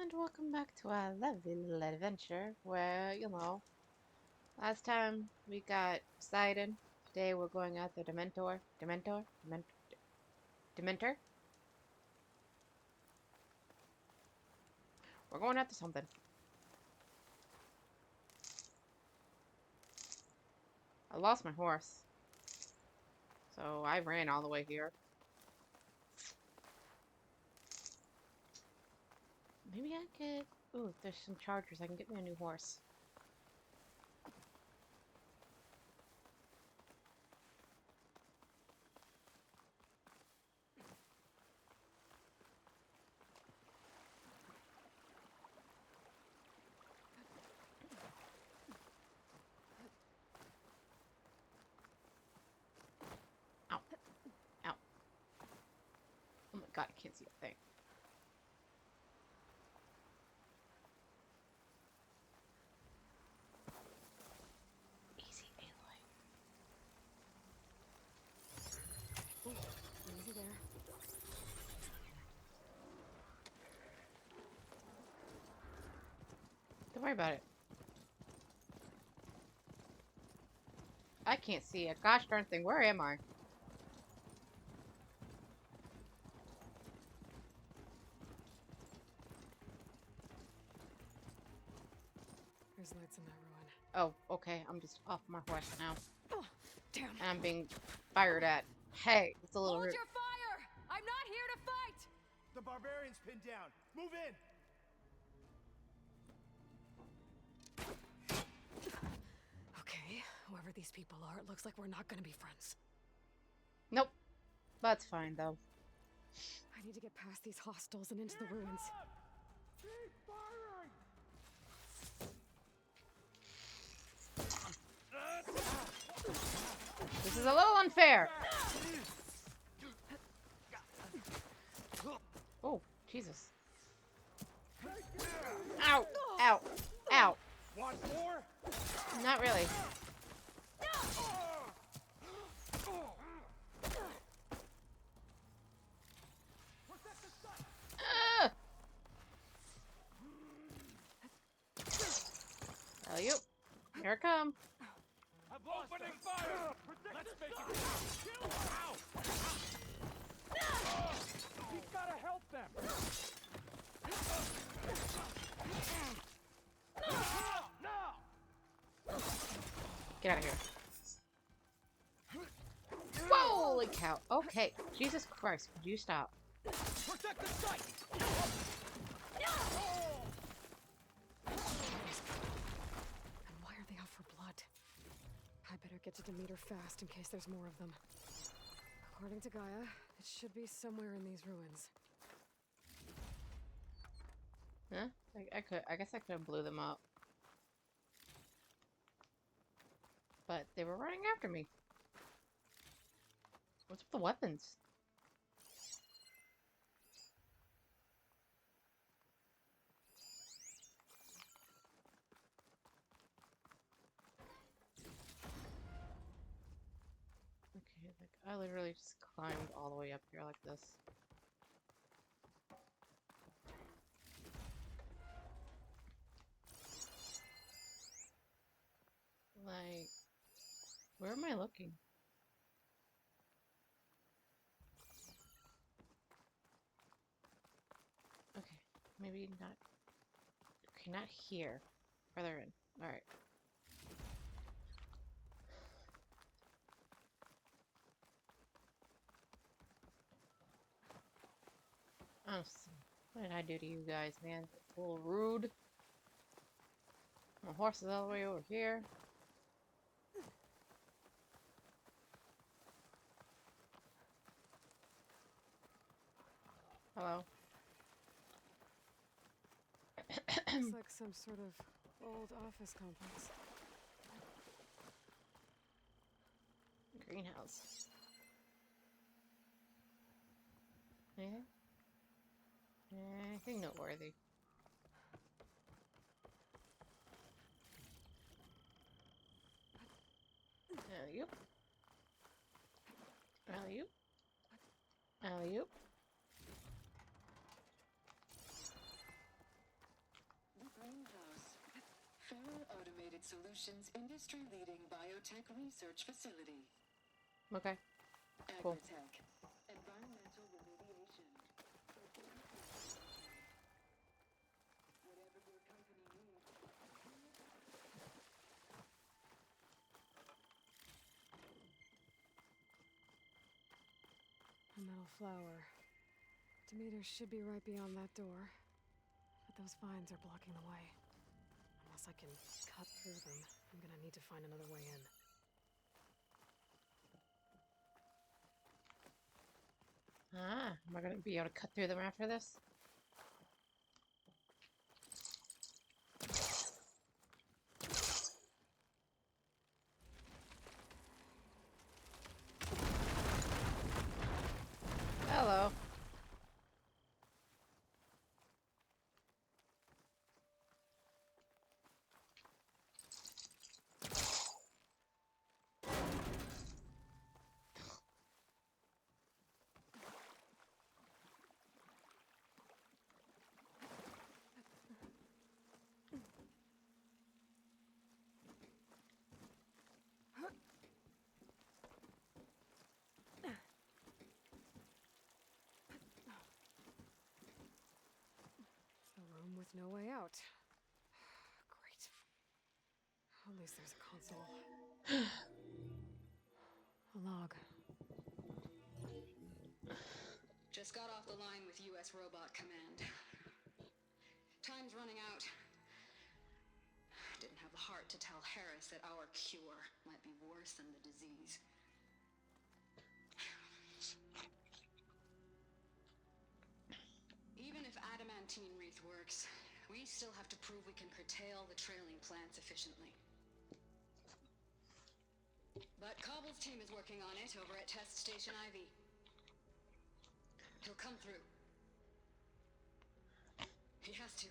And welcome back to our lovely little adventure where, last time we got Poseidon. Today we're going after Dementor. Dementor? We're going after something. I lost my horse. So I ran all the way here. Maybe I could... Ooh, there's some chargers. I can get me a new horse. Ow. Ow. Oh my god, I can't see a thing. Easy, Aloy. Ooh, easy there. Don't worry about it. I can't see a gosh darn thing. Where am I? There's lights in that ruin. Oh, okay. I'm just off my horse now. Oh, damn. And I'm being fired at. Hey, it's a little Hold rude. your fire! I'm not here to fight! The barbarian's pinned down. Move in! Okay, whoever these people are, it looks like we're not gonna be friends. Nope. That's fine, though. I need to get past these hostels and into the ruins. Keep firing! This is a little unfair. Oh, Jesus. Ow! Ow! Ow! Want more? Not really. Ah! Tell you. Here I come. I'm opening fire! Let's make it kill! Ow! We've gotta help them! No! Get out of here. Holy cow. Okay. Jesus Christ. Could you stop? Protect the site! And why are they out for blood? I better get to Demeter fast in case there's more of them. According to Gaia, it should be somewhere in these ruins. Huh? I guess I could have blew them up. But they were running after me. What's with the weapons? Okay, like I literally just climbed all the way up here like this. Like, where am I looking? Okay, maybe not. Okay, not here. Further in. Alright. What did I do to you guys, man? A little rude. My horse is all the way over here. Hello. Looks like some sort of old office complex. Greenhouse. Anything? Anything noteworthy? Alley-oop. Alley-oop. Alley-oop. Integrated Solutions industry-leading biotech research facility. Okay. Cool. Agritech. Environmental remediation. Whatever your company needs. A metal flower. Demeter should be right beyond that door. But those vines are blocking the way. Unless I can cut through them, I'm gonna need to find another way in. Ah, am I gonna be able to cut through them after this? Hello. A room with no way out. Great. At least there's a console. A log. Just got off the line with U.S. Robot Command. Time's running out. Didn't have the heart to tell Harris that our cure might be worse than the disease. Even if adamantine wreath works, we still have to prove we can curtail the trailing plants efficiently. But Cobble's team is working on it over at Test Station Ivy. He'll come through. He has to.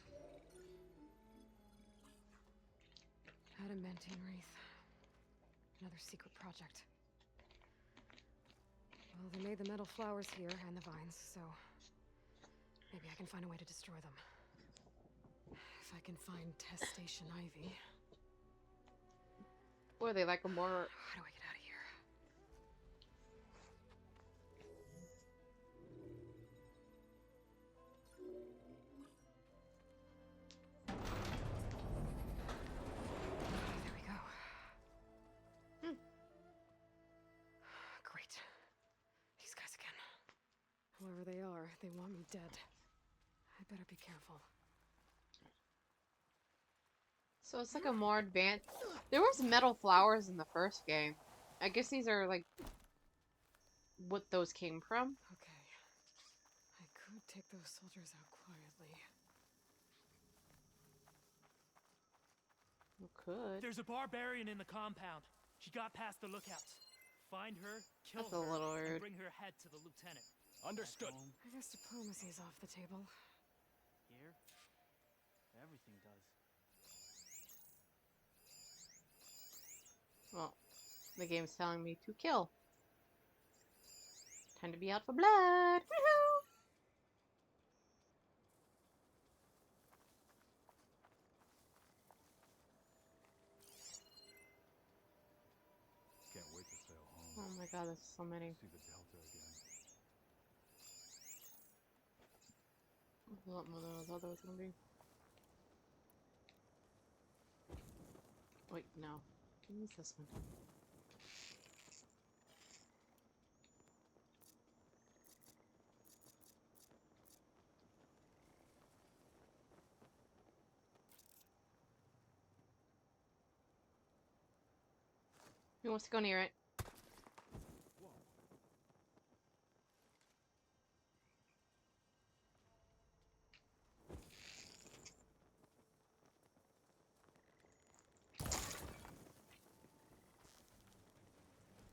Adamantine wreath. Another secret project. Well, they made the metal flowers here and the vines, so maybe I can find a way to destroy them. If I can find Test Station Ivy. Or they like a more... How do I get out of here? There we go. Great. These guys again. Whoever they are, they want me dead. I better be careful. So it's like a more advanced... There was metal flowers in the first game. I guess these are like... what those came from. Okay. I could take those soldiers out quietly. You could. There's a barbarian in the compound. She got past the lookouts. Find her, kill That's a her, little and rude. bring her head to the lieutenant. Understood. I guess diplomacy's off the table. Here, everything does. Well, the game's telling me to kill. Time to be out for blood. Woohoo! Can't wait to sail home. Oh my god, there's so many. See the Delta again. A lot more than I thought there was gonna be. Wait, no. Use this one. Who wants to go near it?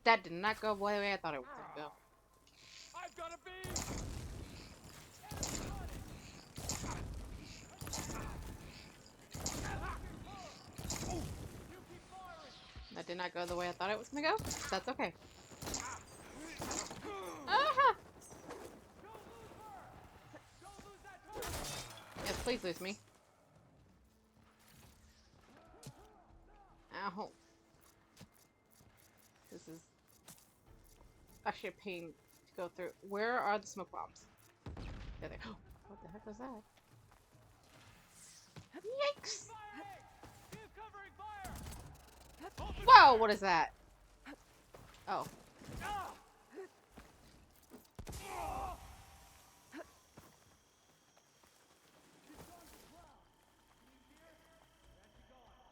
That did not go the way I thought it was gonna go. I've got a beam! That did not go the way I thought it was gonna go. That's okay. Aha! Yes, please lose me. Ow. This is actually a pain to go through. Where are the smoke bombs? There they go. What the heck was that? Yikes! Firing! Keep covering fire! Whoa, what is that? Oh. Ah! Ah!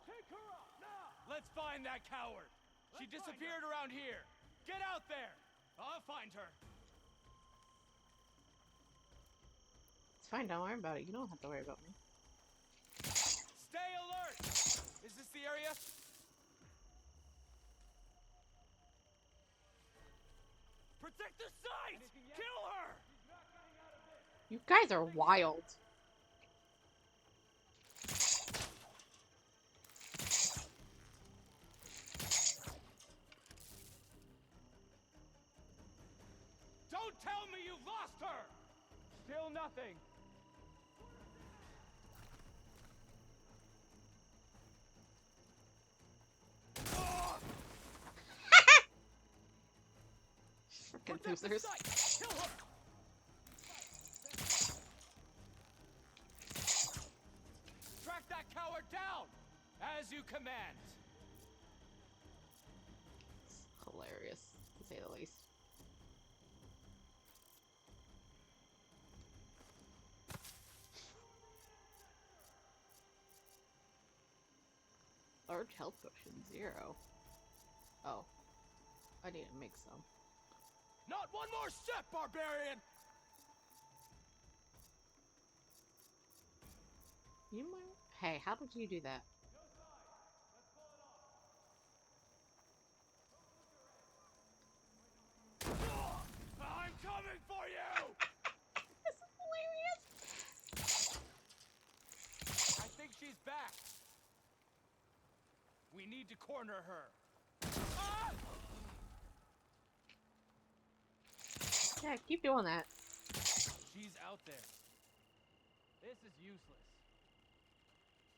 Take her up now! Let's find that coward. She disappeared around here. Get out there. I'll find her. It's fine, don't worry about it. You don't have to worry about me. Stay alert. Is this the area? Protect the site! Kill her! You guys are wild. Don't tell me you've lost her! Still nothing. Freaking Protect the losers. site! Kill her! Track that coward down! As you command. Hilarious, to say the least. Large health potion, 0. Oh. I need to make some. Not one more step, barbarian! You might. Hey, how did you do that? I'm coming for you! This is hilarious! I think she's back. We need to corner her. Ah! Yeah, keep doing that. She's out there. This is useless.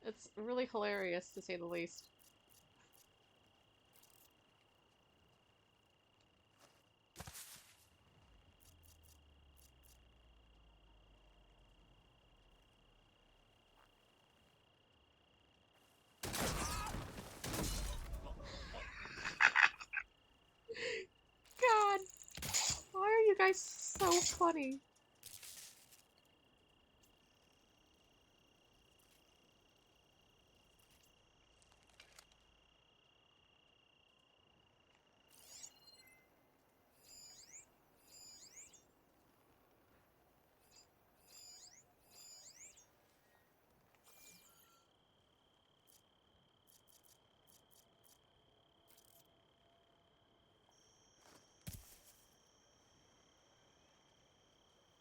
It's really hilarious, to say the least. God! Why are you guys so funny?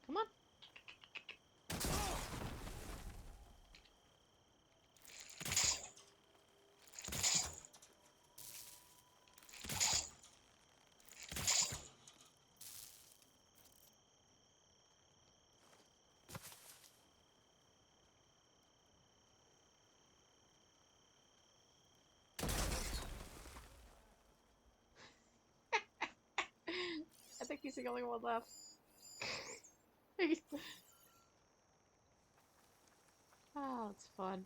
Come on. I think he's the only one left. Oh, it's fun.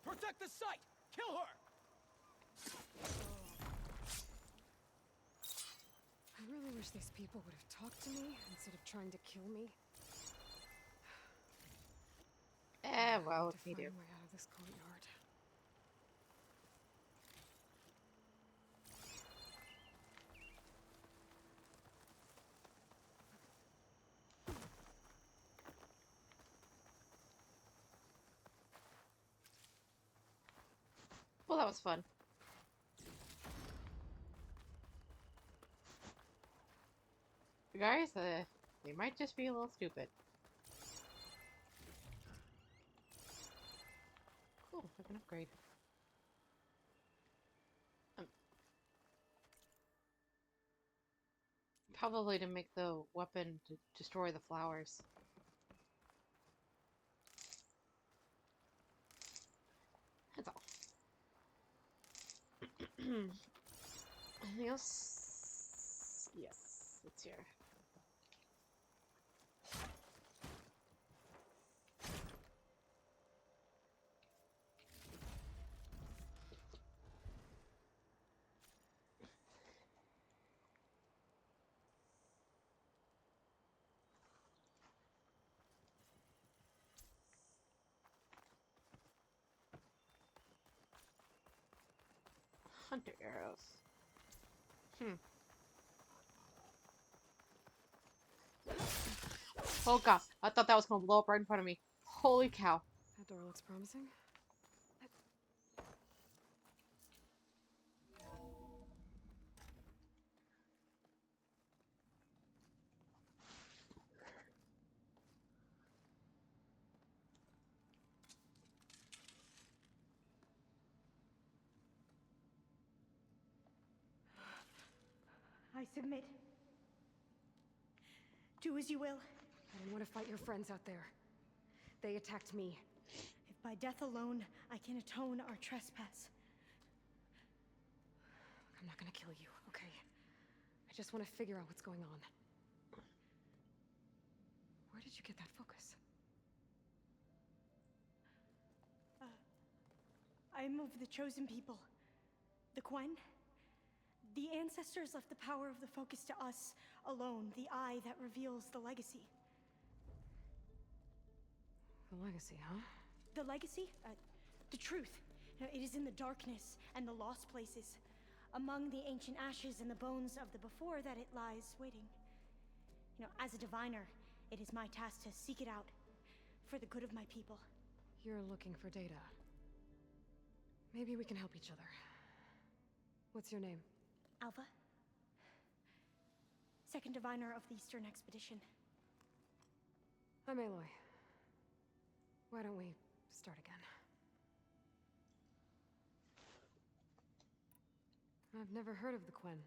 Protect the site! Kill her! I really wish these people would have talked to me instead of trying to kill me. Well, To you find do. a way out of this courtyard. Well, that was fun. Guys, they might just be a little stupid. Cool, I can upgrade. Probably to make the weapon to destroy the flowers. That's all. Anything else? Yes, it's here. Hunter arrows. Oh god, I thought that was gonna blow up right in front of me. Holy cow. That door looks promising. I submit. Do as you will. I didn't want to fight your friends out there. They attacked me. If by death alone I can atone our trespass. I'm not gonna kill you, okay? I just want to figure out what's going on. Where did you get that focus? I am of the chosen people. The Quen. The ancestors left the power of the focus to us alone, the eye that reveals the legacy. The legacy, huh? The legacy? The truth. It is in the darkness and the lost places. Among the ancient ashes and the bones of the before that it lies waiting. As a diviner, it is my task to seek it out for the good of my people. You're looking for data. Maybe we can help each other. What's your name? Alva? Second diviner of the Eastern Expedition. I'm Aloy. Why don't we start again? I've never heard of the Quen.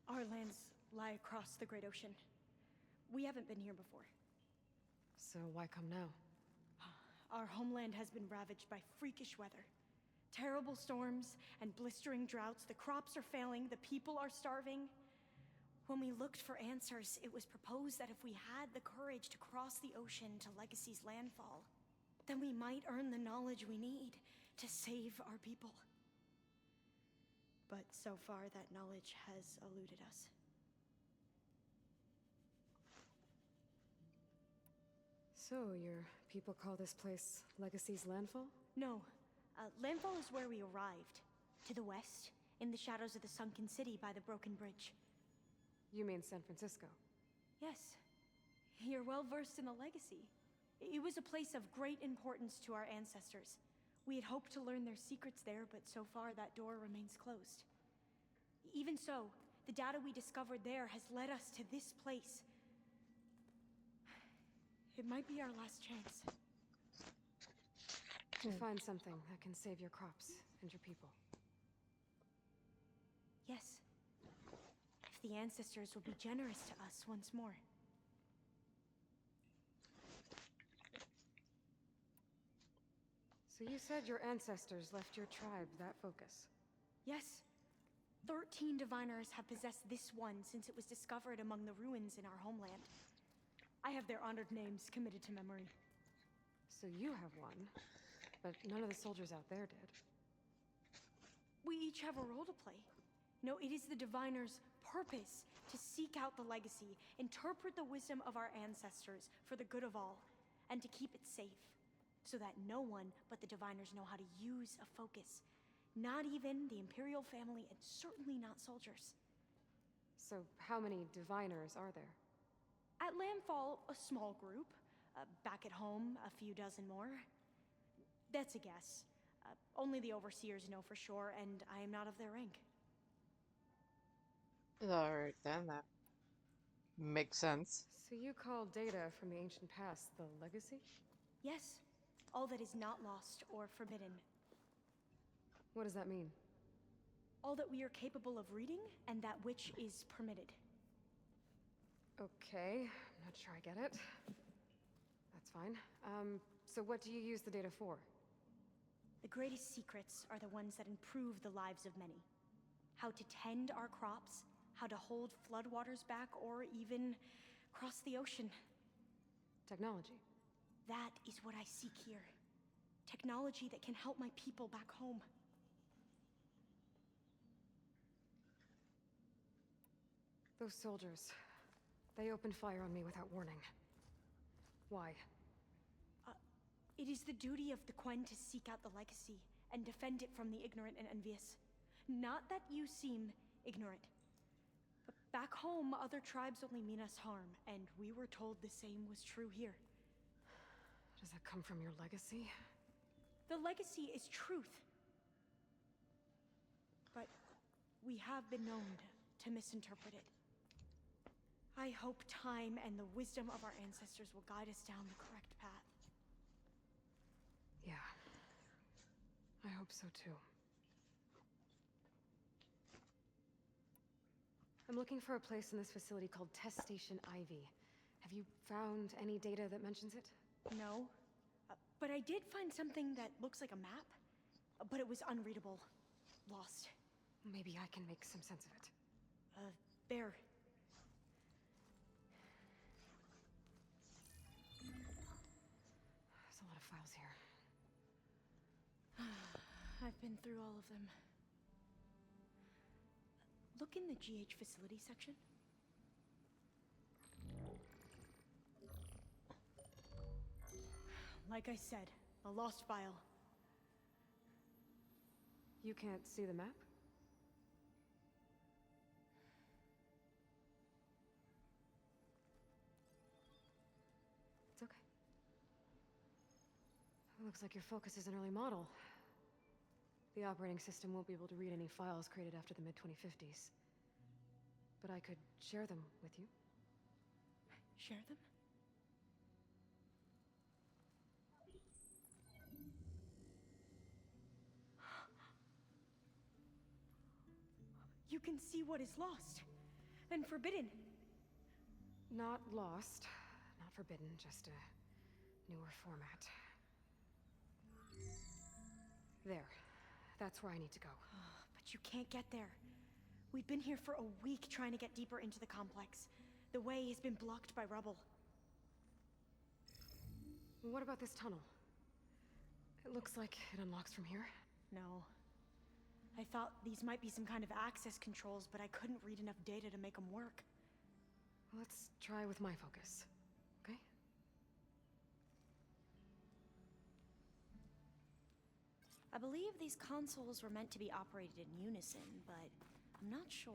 Our lands lie across the Great Ocean. We haven't been here before. So why come now? Our homeland has been ravaged by freakish weather. Terrible storms and blistering droughts. The crops are failing, the people are starving. When we looked for answers, it was proposed that if we had the courage to cross the ocean to Legacy's landfall, then we might earn the knowledge we need to save our people. But so far, that knowledge has eluded us. So, your people call this place Legacy's landfall? No. Landfall is where we arrived. To the west, in the shadows of the sunken city by the broken bridge. You mean San Francisco? Yes. You're well versed in the legacy. It was a place of great importance to our ancestors. We had hoped to learn their secrets there, but so far that door remains closed. Even so, the data we discovered there has led us to this place. It might be our last chance. To find something that can save your crops and your people. Yes. If the ancestors will be generous to us once more. So you said your ancestors left your tribe that focus? Yes. 13 diviners have possessed this one since it was discovered among the ruins in our homeland. I have their honored names committed to memory. So you have one, but none of the soldiers out there did. We each have a role to play. It is the diviner's purpose to seek out the legacy, interpret the wisdom of our ancestors for the good of all, and to keep it safe, so that no one but the diviners know how to use a focus. Not even the Imperial family, and certainly not soldiers. So how many diviners are there? At Landfall, a small group. Back at home, a few dozen more. That's a guess. Only the overseers know for sure, and I am not of their rank. Alright then, that Makes sense. So you call data from the ancient past the legacy? Yes, all that is not lost or forbidden. What does that mean? All that we are capable of reading, and that which is permitted. Okay, I'm not sure I get it. That's fine. So what do you use the data for? The greatest secrets are the ones that improve the lives of many. How to tend our crops, how to hold floodwaters back, or even cross the ocean. Technology. That is what I seek here. Technology that can help my people back home. Those soldiers, they opened fire on me without warning. Why? It is the duty of the Quen to seek out the legacy and defend it from the ignorant and envious. Not that you seem ignorant. But back home, other tribes only mean us harm, and we were told the same was true here. Does that come from your legacy? The legacy is truth. But we have been known to misinterpret it. I hope time and the wisdom of our ancestors will guide us down the correct path. Yeah. I hope so too. I'm looking for a place in this facility called Test Station Ivy. Have you found any data that mentions it? No. But I did find something that looks like a map, but it was unreadable. Lost. Maybe I can make some sense of it. There. There's a lot of files here. I've been through all of them. Look in the GH facility section. Like I said, a lost file. You can't see the map? It's okay. It looks like your focus is an early model. The operating system won't be able to read any files created after the mid-2050s. But I could share them with you. Share them? You can see what is lost and forbidden. Not lost, not forbidden, just a newer format. There. That's where I need to go. But you can't get there. We've been here for a week trying to get deeper into the complex. The way has been blocked by rubble. What about this tunnel? It looks like it unlocks from here. No. I thought these might be some kind of access controls, but I couldn't read enough data to make them work. Let's try with my focus, okay? I believe these consoles were meant to be operated in unison, but I'm not sure.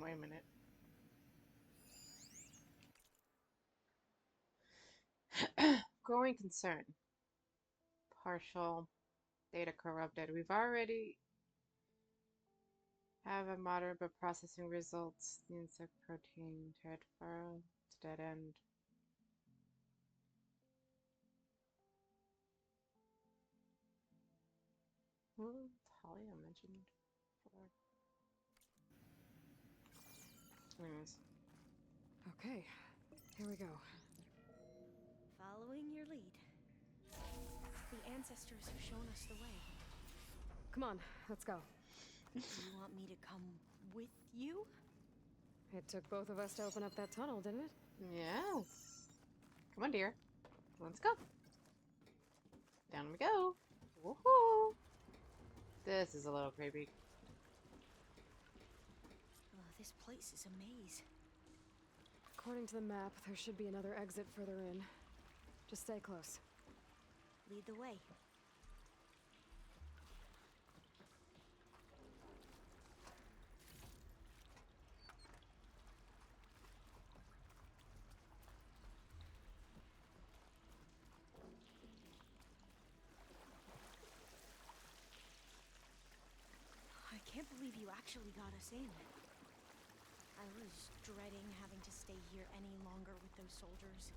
Wait a minute. Growing concern. Partial data corrupted. We've already have a moderate but processing results. The insect protein teared furrow to dead end. Well, Talia mentioned before. Anyways. Okay, here we go. Following your lead. The ancestors have shown us the way. Come on, let's go. Do you want me to come with you? It took both of us to open up that tunnel, didn't it? Yes. Come on, dear. Let's go. Down we go. Woohoo! This is a little creepy. Oh, this place is a maze. According to the map, there should be another exit further in. Just stay close. Lead the way. actually got us in. I was dreading having to stay here any longer with those soldiers.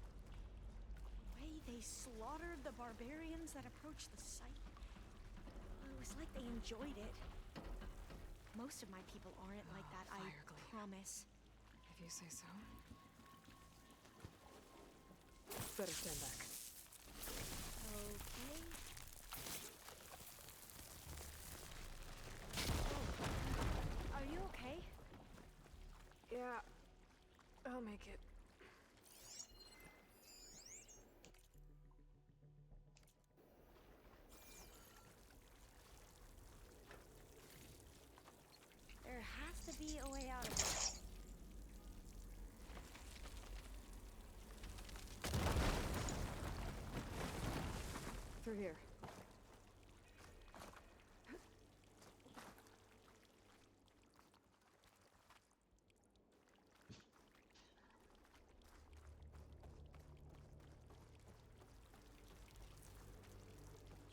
The way they slaughtered the barbarians that approached the site, it was like they enjoyed it. Most of my people aren't like that, I promise. If you say so. Better stand back. Okay. Oh. Are you okay? Yeah, I'll make it. There has to be a way out of this. Through here.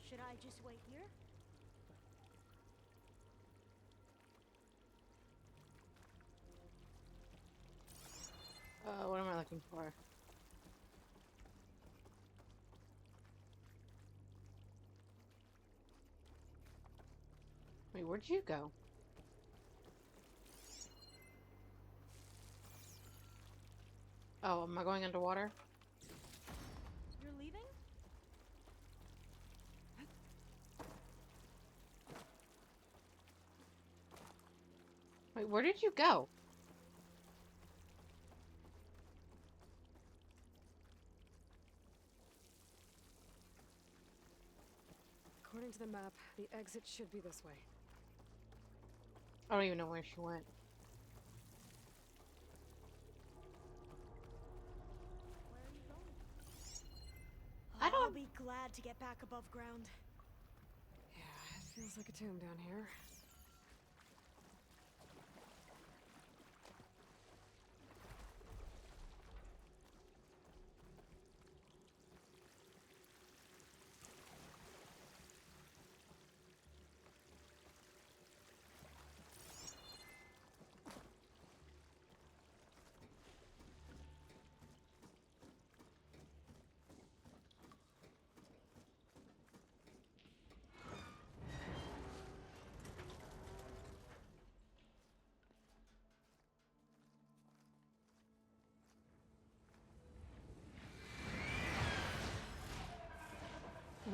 Should I just wait here? What am I looking for? Wait, where'd you go? Oh, am I going underwater? You're leaving? Wait, where did you go? According to the map, the exit should be this way. I don't even know where she went. Where are you going? I don't- I'll be glad to get back above ground. Yeah, it feels like a tomb down here.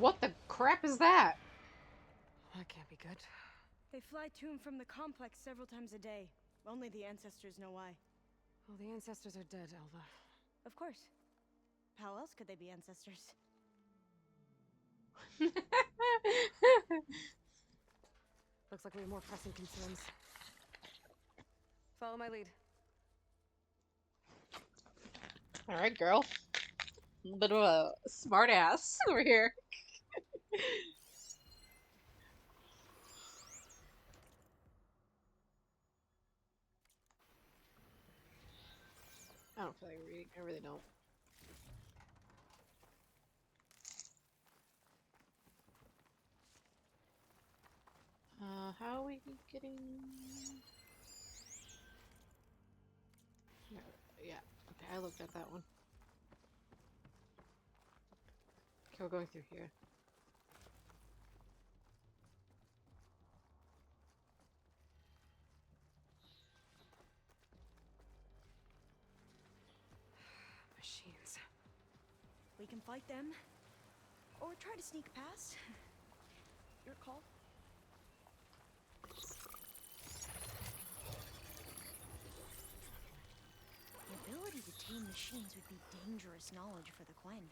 What the crap is that? That can't be good. They fly to and from the complex several times a day. Only the ancestors know why. Well, the ancestors are dead, Elva. Of course. How else could they be ancestors? Looks like we have more pressing concerns. Follow my lead. Alright, girl. A little bit of a smart ass over here. I don't feel like reading. I really don't. How are we getting... No, yeah, okay, I looked at that one. Okay, we're going through here. Machines. We can fight them. Or try to sneak past. Your call. The ability to tame machines would be dangerous knowledge for the Quen.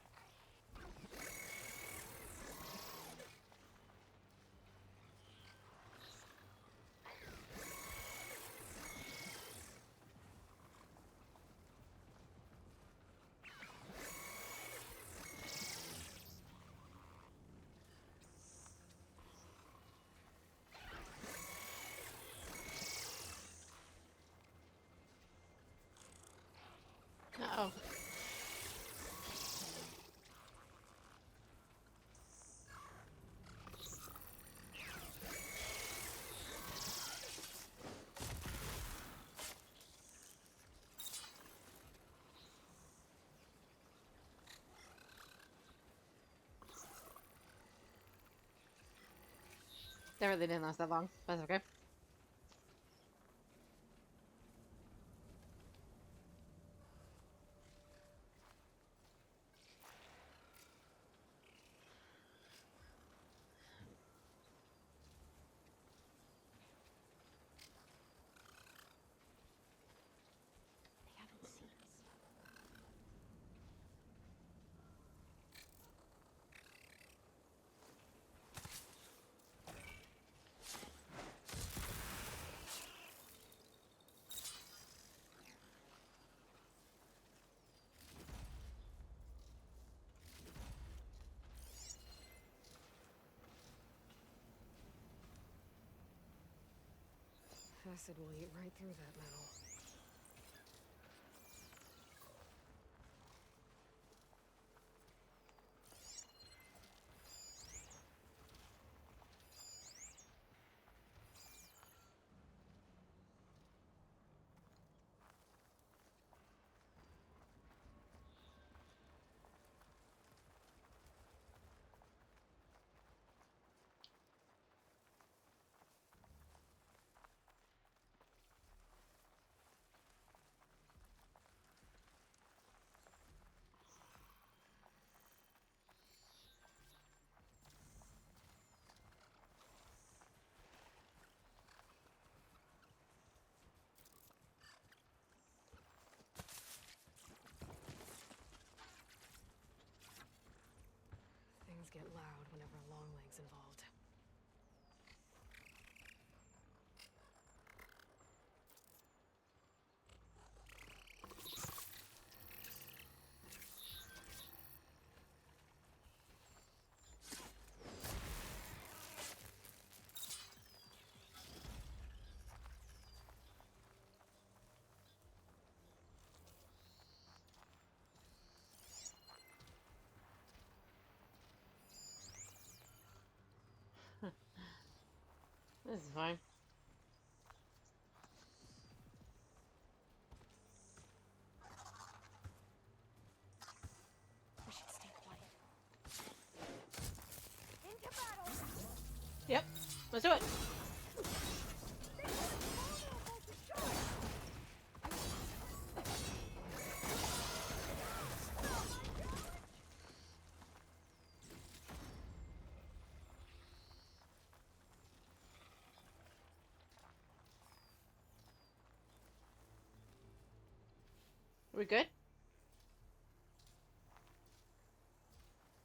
Uh-oh. They really didn't last that long. That's okay. They haven't seen us. Acid will eat right through that metal. Things get loud whenever Longleg's involved. This is fine. We should stay quiet. Into battle! Yep. Let's do it. Are we good?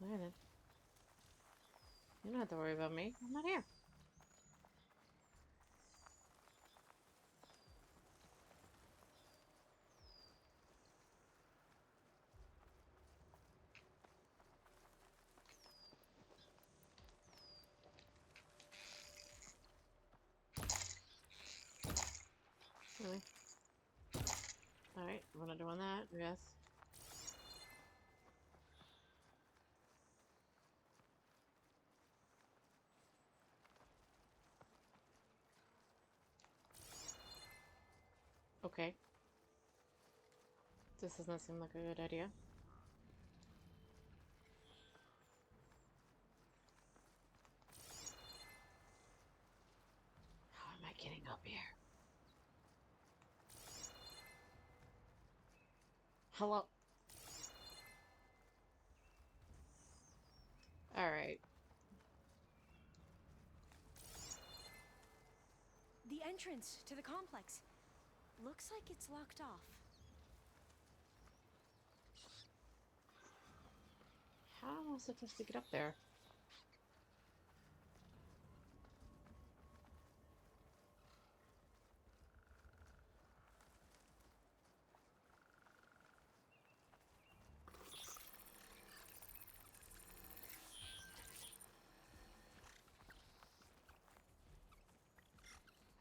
Okay then. You don't have to worry about me. I'm not here. Really? Alright, we're not doing that, I guess. Okay. This does not seem like a good idea. How am I getting up here? Hello? Alright. The entrance to the complex. Looks like it's locked off. How am I supposed to get up there?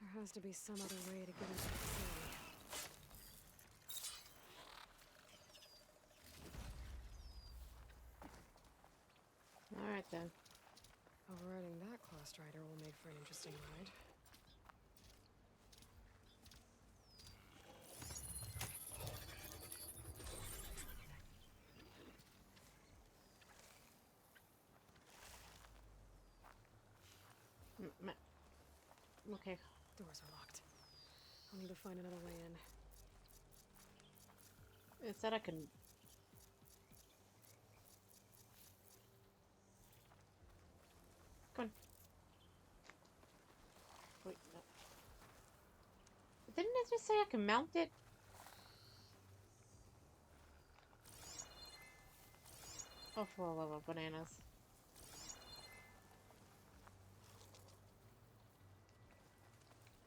There has to be some other way to get into the facility. Alright then. Overriding that claw strider will make for an interesting ride. Okay. Doors are locked. I'll need to find another way in. It said I can... Come on. Wait, no. Didn't it just say I can mount it? Oh, for all of bananas.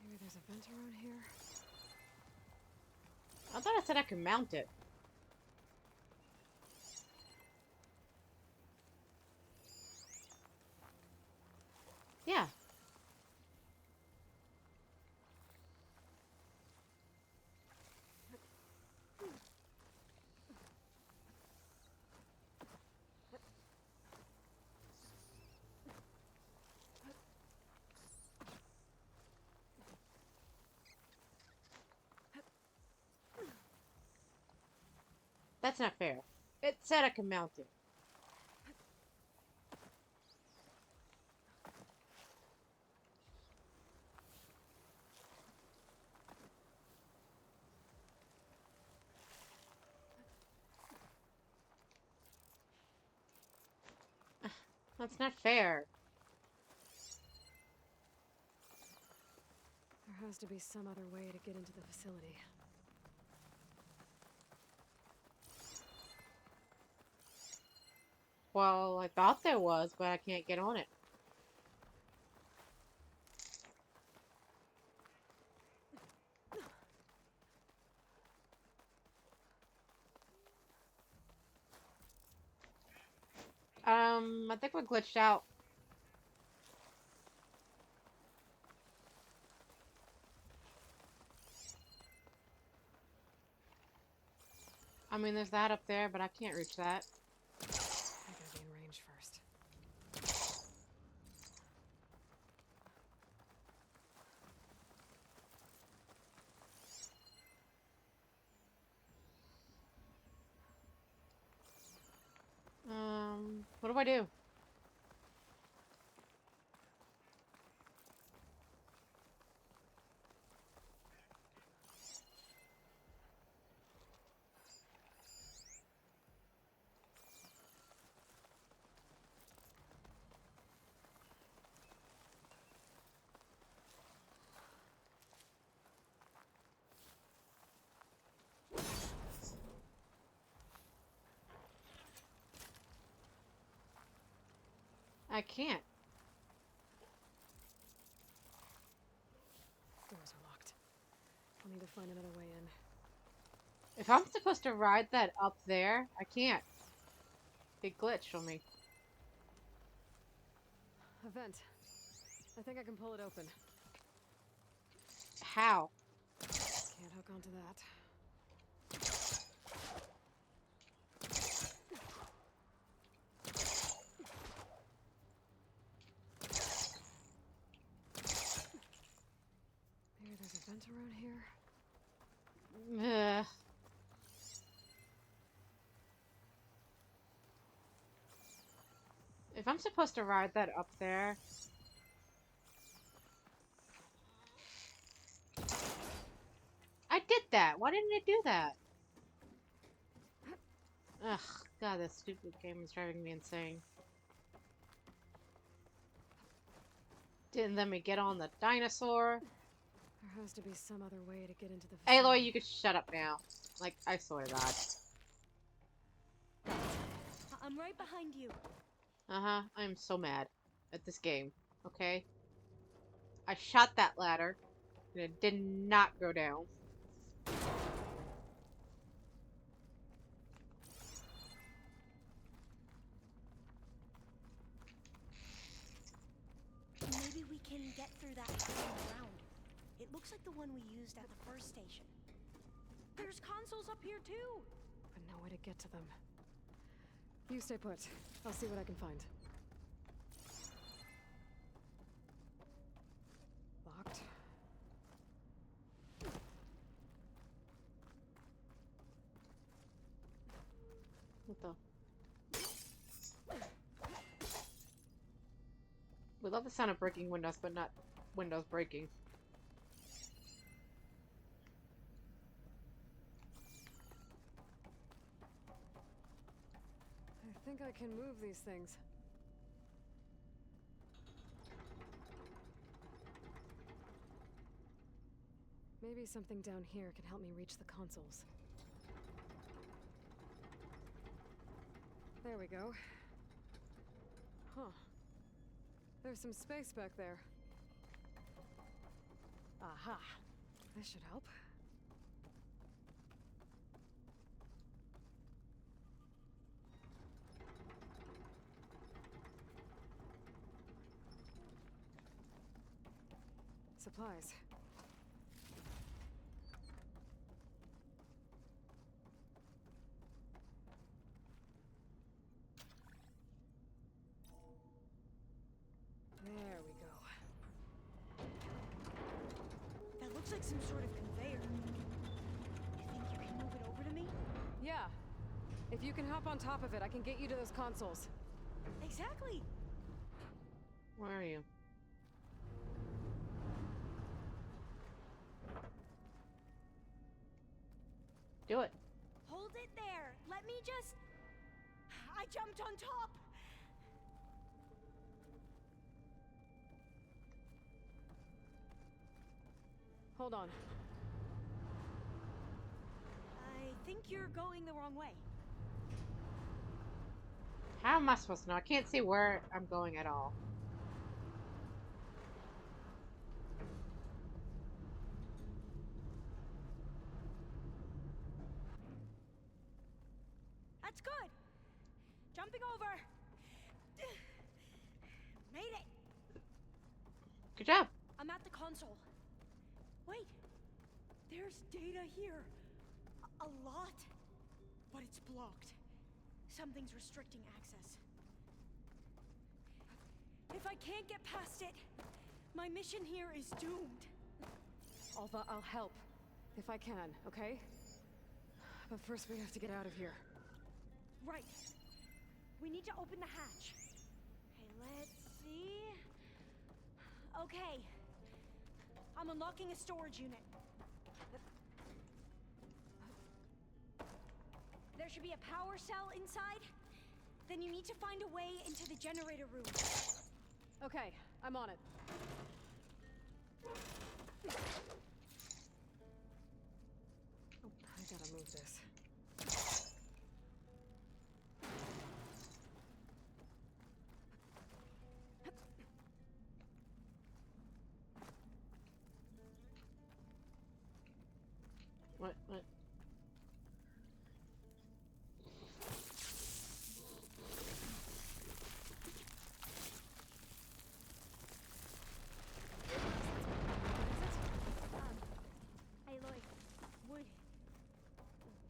Maybe there's a vent around here. I thought I said I could mount it. Yeah. That's not fair. It said I could mount it. That's not fair. There has to be some other way to get into the facility. Well, I thought there was, but I can't get on it. I think we're glitched out. I mean, there's that up there, but I can't reach that. I gotta be in range first. What do I do? I can't. Doors are locked. I'll need to find another way in. If I'm supposed to ride that up there, I can't. Big glitch on me. A vent. I think I can pull it open. How? Can't hook onto that. Maybe there's a vent around here. Ugh. If I'm supposed to ride that up there... I did that! Why didn't it do that? Ugh, God, this stupid game is driving me insane. Didn't let me get on the dinosaur. There has to be some other way to get into the Aloy, facility. you could shut up now. Like, I swear to God. I'm right behind you. Uh-huh, I'm so mad at this game, okay? I shot that ladder, and it did not go down. Maybe we can get through that tunnel around. It looks like the one we used at the first station. There's consoles up here too. But no way to get to them. You stay put. I'll see what I can find. Locked. What the? We love the sound of breaking windows, but not windows breaking. I think I can move these things. Maybe something down here can help me reach the consoles. There we go. Huh. There's some space back there. Aha! This should help. Supplies. There we go. That looks like some sort of conveyor. You think you can move it over to me? Yeah. If you can hop on top of it, I can get you to those consoles. Exactly. Where are you? Do it. Hold it there. Let me just... I jumped on top. Hold on. I think you're going the wrong way. How am I supposed to know? I can't see where I'm going at all. That's good. Jumping over. Made it. Good job. I'm at the console. Wait. There's data here. A lot. But it's blocked. Something's restricting access. If I can't get past it, my mission here is doomed. I'll help. If I can, okay? But first we have to get out of here. Right. We need to open the hatch. Okay, let's see. Okay. I'm unlocking a storage unit. There should be a power cell inside. Then you need to find a way into the generator room. Okay, I'm on it. Oh, I gotta move this. What? Aloy,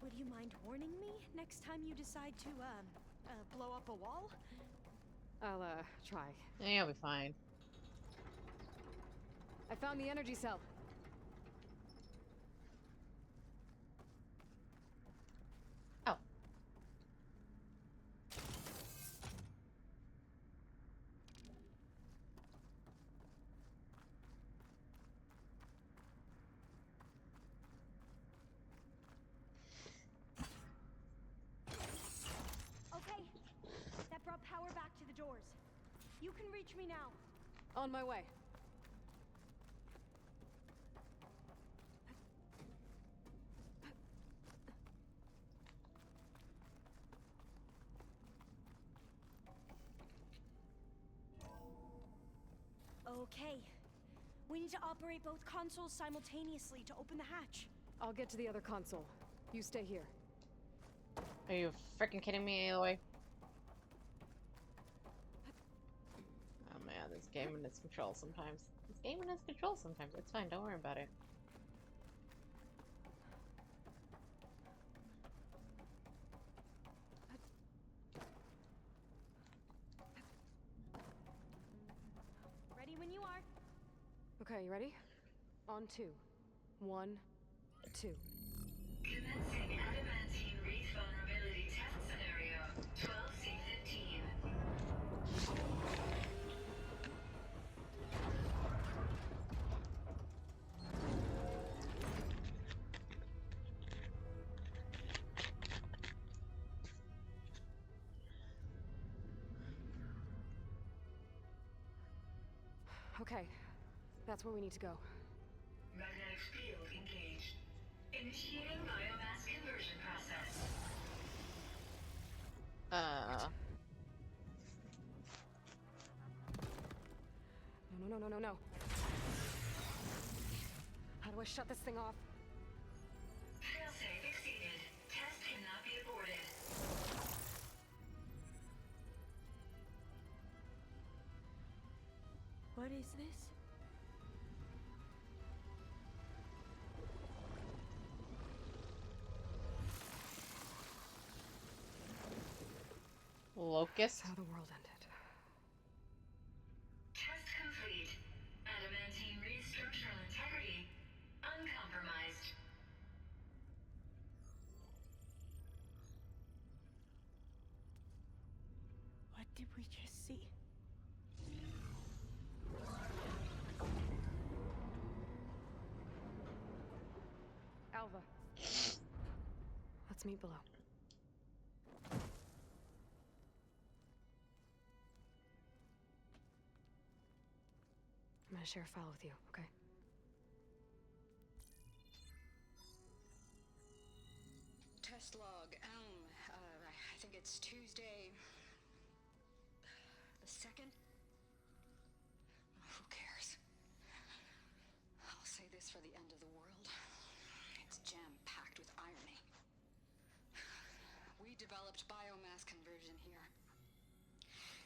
would you mind warning me next time you decide to, blow up a wall? I'll, try. Yeah, you'll be fine. I found the energy cell. Oh. Okay. That brought power back to the doors. You can reach me now. On my way. Okay. We need to operate both consoles simultaneously to open the hatch. I'll get to the other console. You stay here. Are you freaking kidding me, Aloy? Oh man, this game and its control sometimes. This game and its control sometimes. It's fine, don't worry about it. Ready when you are. Okay, you ready? On 2. 1, 2. Commencing adamantine wreath vulnerability test scenario 12C15. Okay, that's where we need to go. Magnetic field engaged. Initiating biomass conversion process. No. How do I shut this thing off? Failsafe exceeded. Test cannot be aborted. What is this? Locust. How the world ended. Test complete. Adamantine reed structural integrity uncompromised. What did we just see? Alva. Let's meet below. I'm gonna share a file with you, okay? Test log, Elm. I think it's Tuesday. The 2nd? Who cares? I'll say this for the end of the world. It's jam-packed with irony. We developed biomass conversion here.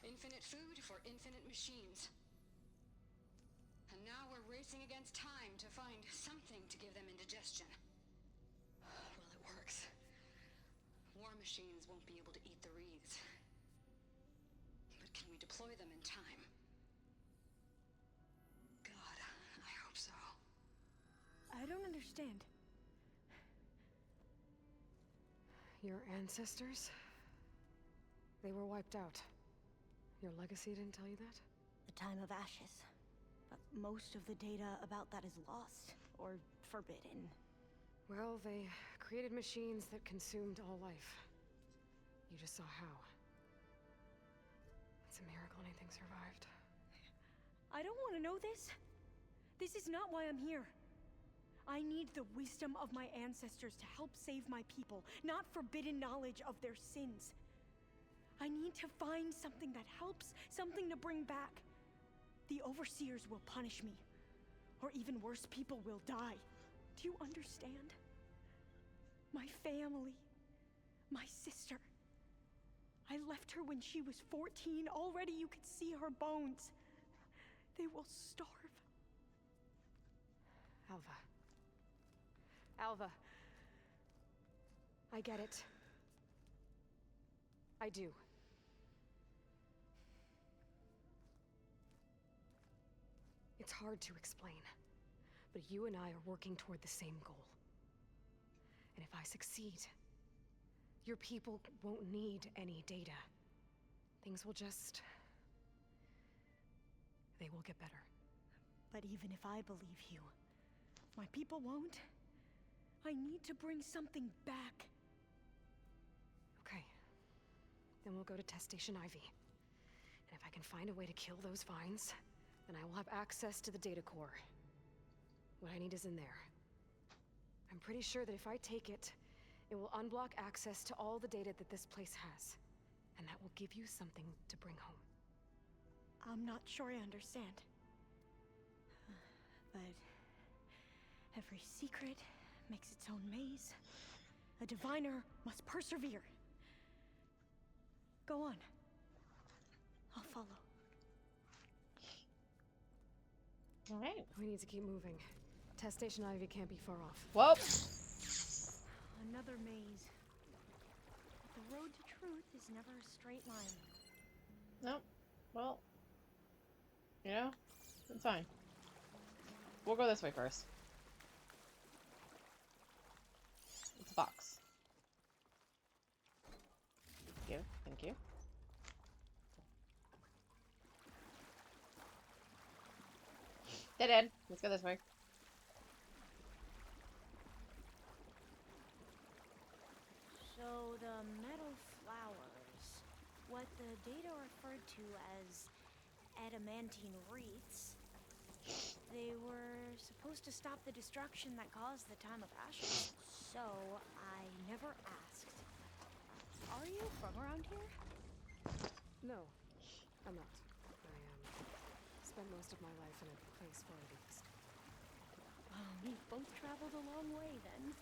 Infinite food for infinite machines. And now we're racing against time to find something to give them indigestion. Well, it works. War machines won't be able to eat the wreaths. But can we deploy them in time? God, I hope so. I don't understand. Your ancestors? They were wiped out. Your legacy didn't tell you that? The time of ashes. But most of the data about that is lost or forbidden. Well, they created machines that consumed all life. You just saw how. It's a miracle anything survived. I don't want to know this. This is not why I'm here. I need the wisdom of my ancestors to help save my people, not forbidden knowledge of their sins. I need to find something that helps, something to bring back. The overseers will punish me. Or even worse, people will die. Do you understand? My family. My sister. I left her when she was 14. Already you could see her bones. They will starve. Alva. Alva. I get it. I do. It's hard to explain, but you and I are working toward the same goal. And if I succeed, your people won't need any data. Things will just... they will get better. But even if I believe you, my people won't. I need to bring something back. Okay. Then we'll go to Test Station Ivy. And if I can find a way to kill those vines, then I will have access to the data core. What I need is in there. I'm pretty sure that if I take it, it will unblock access to all the data that this place has. And that will give you something to bring home. I'm not sure I understand. But every secret makes its own maze. A diviner must persevere. Go on. I'll follow. Alright. We need to keep moving. Test Station Ivy can't be far off. Well, Another maze. The road to truth is never a straight line. no. Well, you know, it's fine. We'll go this way first. It's a box. Thank you. Thank you. Dead end. Let's go this way. So the metal flowers, what the data referred to as adamantine wreaths, They were supposed to stop the destruction that caused the Time of Ashes, so I never asked. Are you from around here? No, I'm not. I spent most of my life in a place far east. Oh, we both traveled a long way then.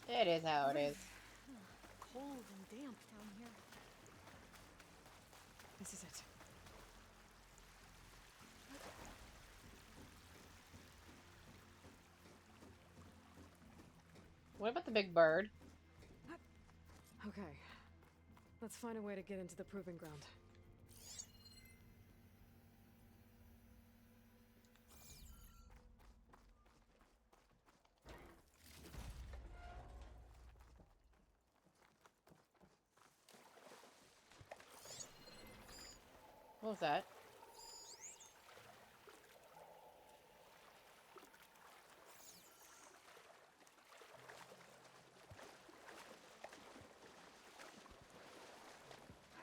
It is how it is. Cold and damp down here. This is it. What about the big bird? Okay. Let's find a way to get into the proving ground. What was that?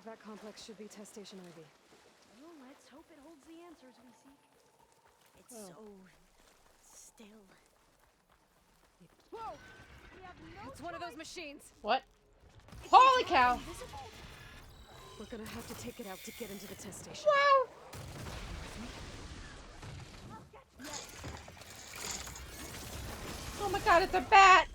That complex should be Test Station Ivy. Well, let's hope it holds the answers we seek. It's Oh. so still. Whoa! We have no It's one of those machines! What? Holy cow! Invisible? We're gonna have to take it out to get into the test station. Wow! Oh my god, it's a bat!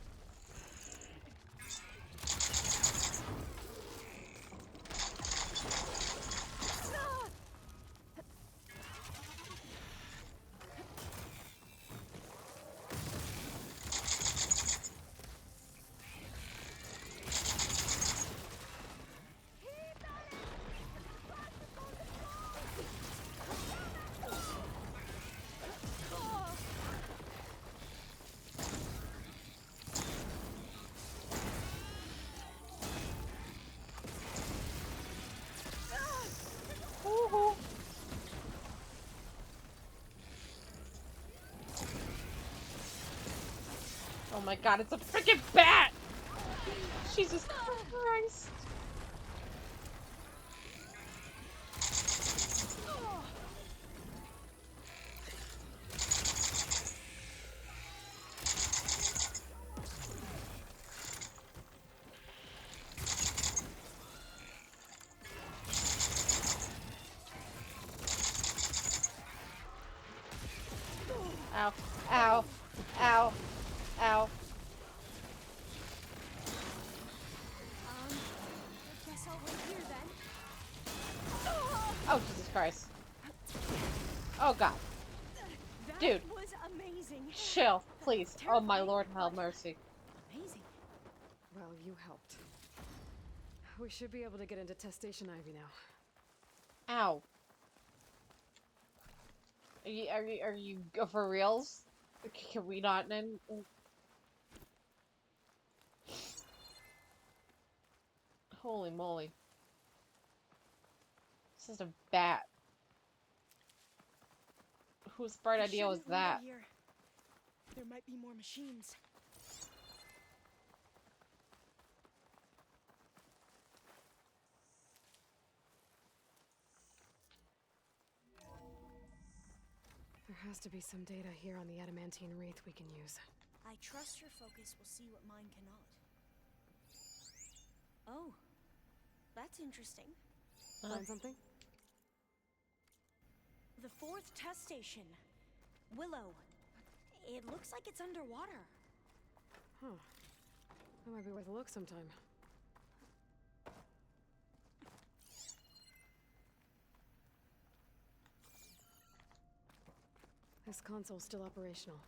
Woohoo. Oh my god, it's a freaking bat! Jesus Christ. Ow, ow, ow, ow. I guess I'll wait here then. Oh, Jesus Christ. Oh god. That Dude. was amazing. Chill, please. Oh my Lord, have mercy. Amazing. Well, you helped. We should be able to get into Test Station Ivy now. Ow. Are you go for reals? Can we not then? Holy moly. This is a bat. Whose bright We idea was shouldn't leave it that? here. There might be more machines. There has to be some data here on the adamantine wreath we can use. I trust your focus will see what mine cannot. Oh, that's interesting. Find something? The fourth test station. Willow. It looks like it's underwater. Huh. That might be worth a look sometime. This console's still operational.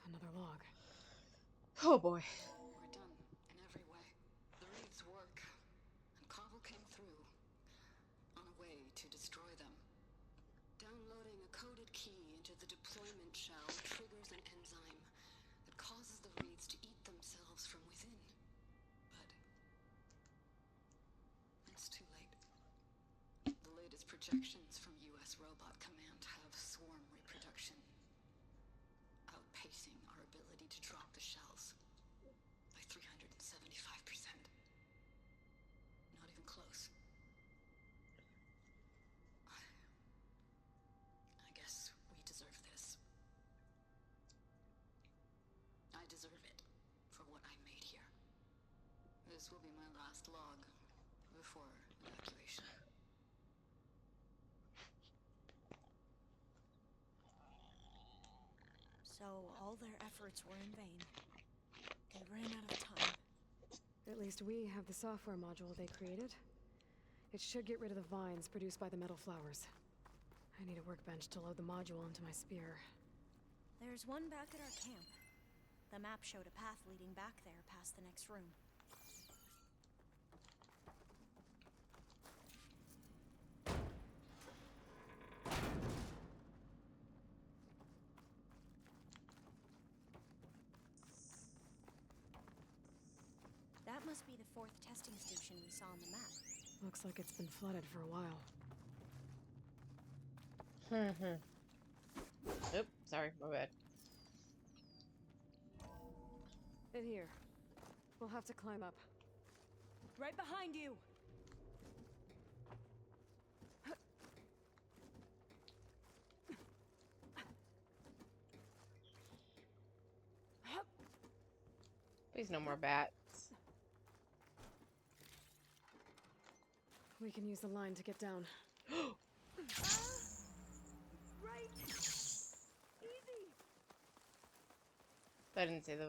Another log. Oh boy. We're done in every way. The reeds work, and Carvel came through on a way to destroy them. Downloading a coded key into the deployment shell triggers an enzyme that causes the reeds to eat themselves from within. But it's too late. The latest projections from U.S. Robot Command have swarm reproduction, outpacing our ability to drop the shell. I deserve it for what I made here. This will be my last log before evacuation. So all their efforts were in vain. They ran out of time. At least we have the software module they created. It should get rid of the vines produced by the metal flowers. I need a workbench to load the module into my spear. There's one back at our camp. The map showed a path leading back there past the next room. That must be the 4th testing station we saw on the map. Looks like it's been flooded for a while. Oops, sorry, my bad. In here. We'll have to climb up. Right behind you! Please no more bats. We can use the line to get down. Right! Easy! I didn't see the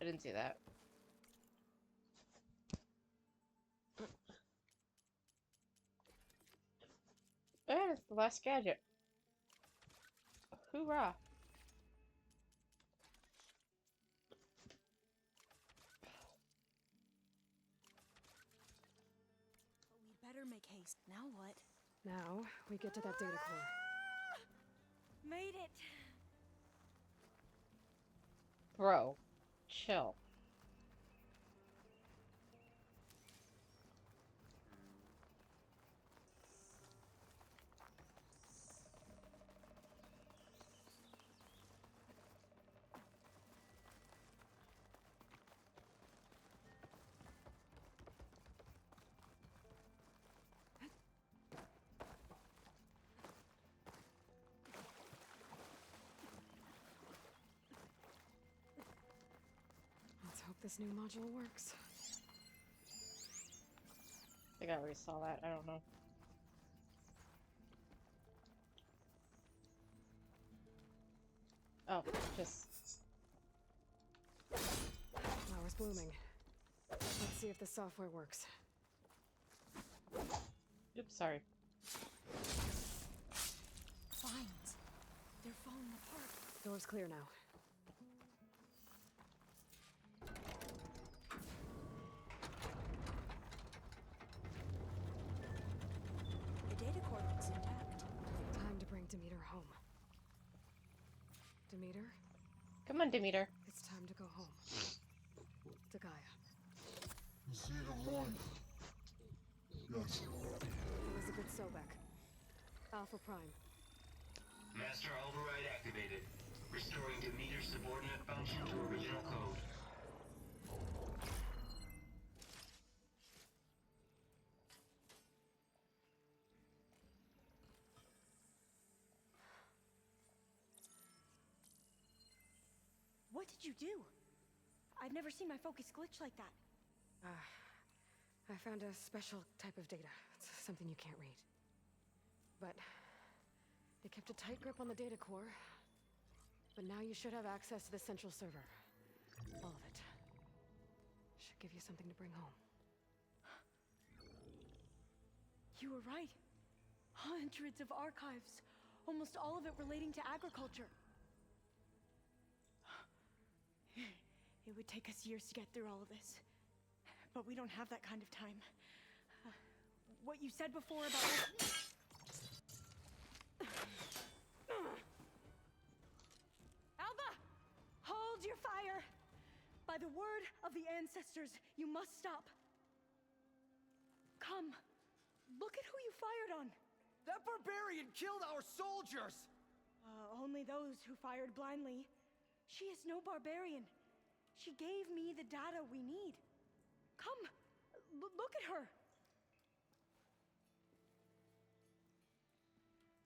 I didn't see that. And it's the last gadget. Hoorah! But we'd better make haste. Now what? Now, we get to that data core. Made it! Bro, chill. Let's hope this new module works. I think I already saw that. I don't know. Oh, just... Flowers blooming. Let's see if the software works. Oops, sorry. Vines. They're falling apart. Door's clear now. The data core looks intact. Time to bring Demeter home. Demeter, Come on, Demeter. it's time to go home. To Gaia. You see the light? Yes. Elizabeth Sobek. Alpha Prime. Master override activated. Restoring Demeter's subordinate function to original code. What did you do? I've never seen my focus glitch like that. I found a special type of data. It's something you can't read. But it kept a tight grip on the data core. But now you should have access to the central server. All of it. Should give you something to bring home. You were right. Hundreds of archives. Almost all of it relating to agriculture. It would take us years to get through all of this. But we don't have that kind of time. What you said before about... Alva! Hold your fire! By the word of the ancestors, you must stop. Come. Look at who you fired on. That barbarian killed our soldiers! Only those who fired blindly. She is no barbarian. She gave me the data we need. Come, look at her.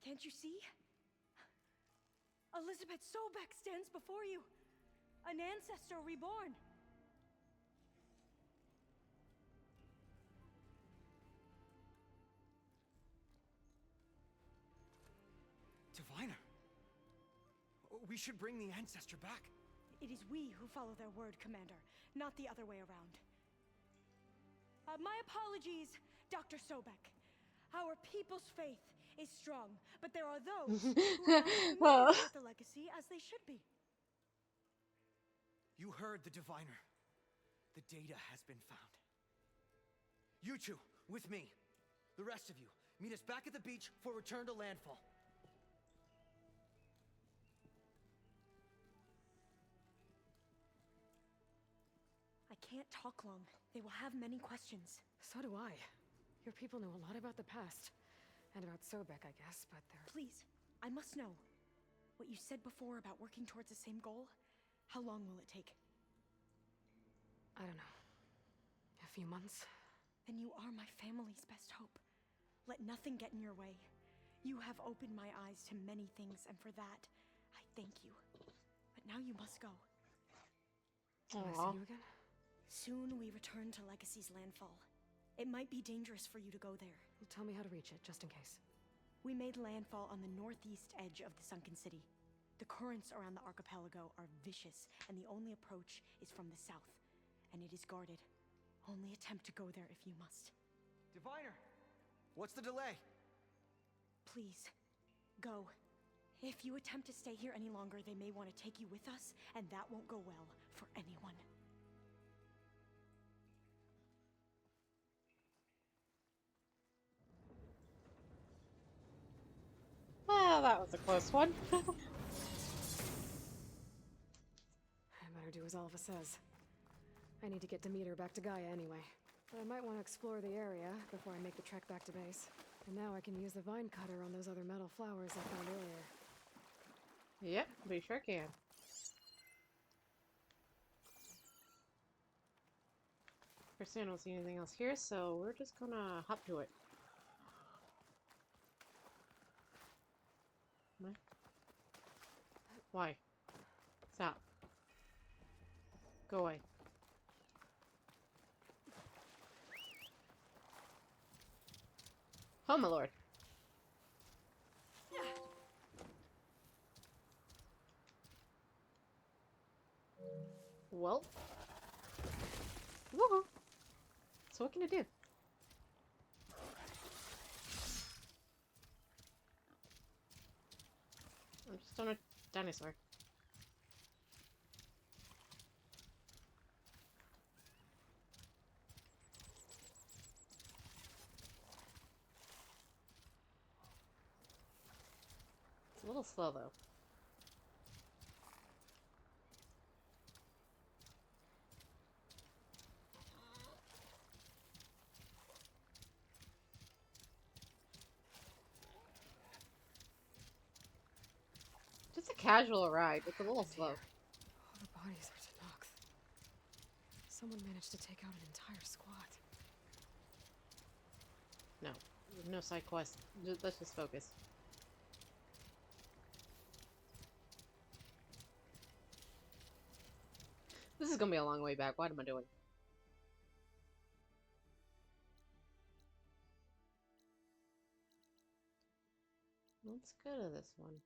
Can't you see? Elizabeth Sobek stands before you. An ancestor reborn. Diviner. We should bring the ancestor back. It is we who follow their word, Commander, not the other way around. My apologies, Dr. Sobek. Our people's faith is strong, but there are those who are not as Well. familiar with the legacy as they should be. You heard the diviner. The data has been found. You two, with me. The rest of you, meet us back at the beach for return to landfall. I can't talk long. They will have many questions. So do I. Your people know a lot about the past. And about Sobek, I guess, but they're... Please, I must know. What you said before about working towards the same goal? How long will it take? I don't know. A few months? Then you are my family's best hope. Let nothing get in your way. You have opened my eyes to many things, and for that, I thank you. But now you must go. Can I Aw. see you again? Soon we return to Legacy's landfall. It might be dangerous for you to go there. Well, tell me how to reach it, just in case. We made landfall on the northeast edge of the sunken city. The currents around the archipelago are vicious, and the only approach is from the south. And it is guarded. Only attempt to go there if you must. Diviner! What's the delay? Please, go. If you attempt to stay here any longer, they may want to take you with us, and that won't go well for anyone. Well, that was a close one. I better do as Alva says. I need to get Demeter back to Gaia anyway. But I might want to explore the area before I make the trek back to base. And now I can use the vine cutter on those other metal flowers I found earlier. Yep, we sure can. First, I don't see anything else here, so we're just gonna hop to it. What? Why? Stop. Go away. Oh, my lord. Well. Woohoo. So what can I do? I'm just on a dinosaur. It's a little slow though. Just a casual ride. It's a little slow. All the bodies are Tanox. Someone managed to take out an entire squad. No. No side quest. Let's just focus. This is gonna be a long way back. What am I doing? Let's go to this one.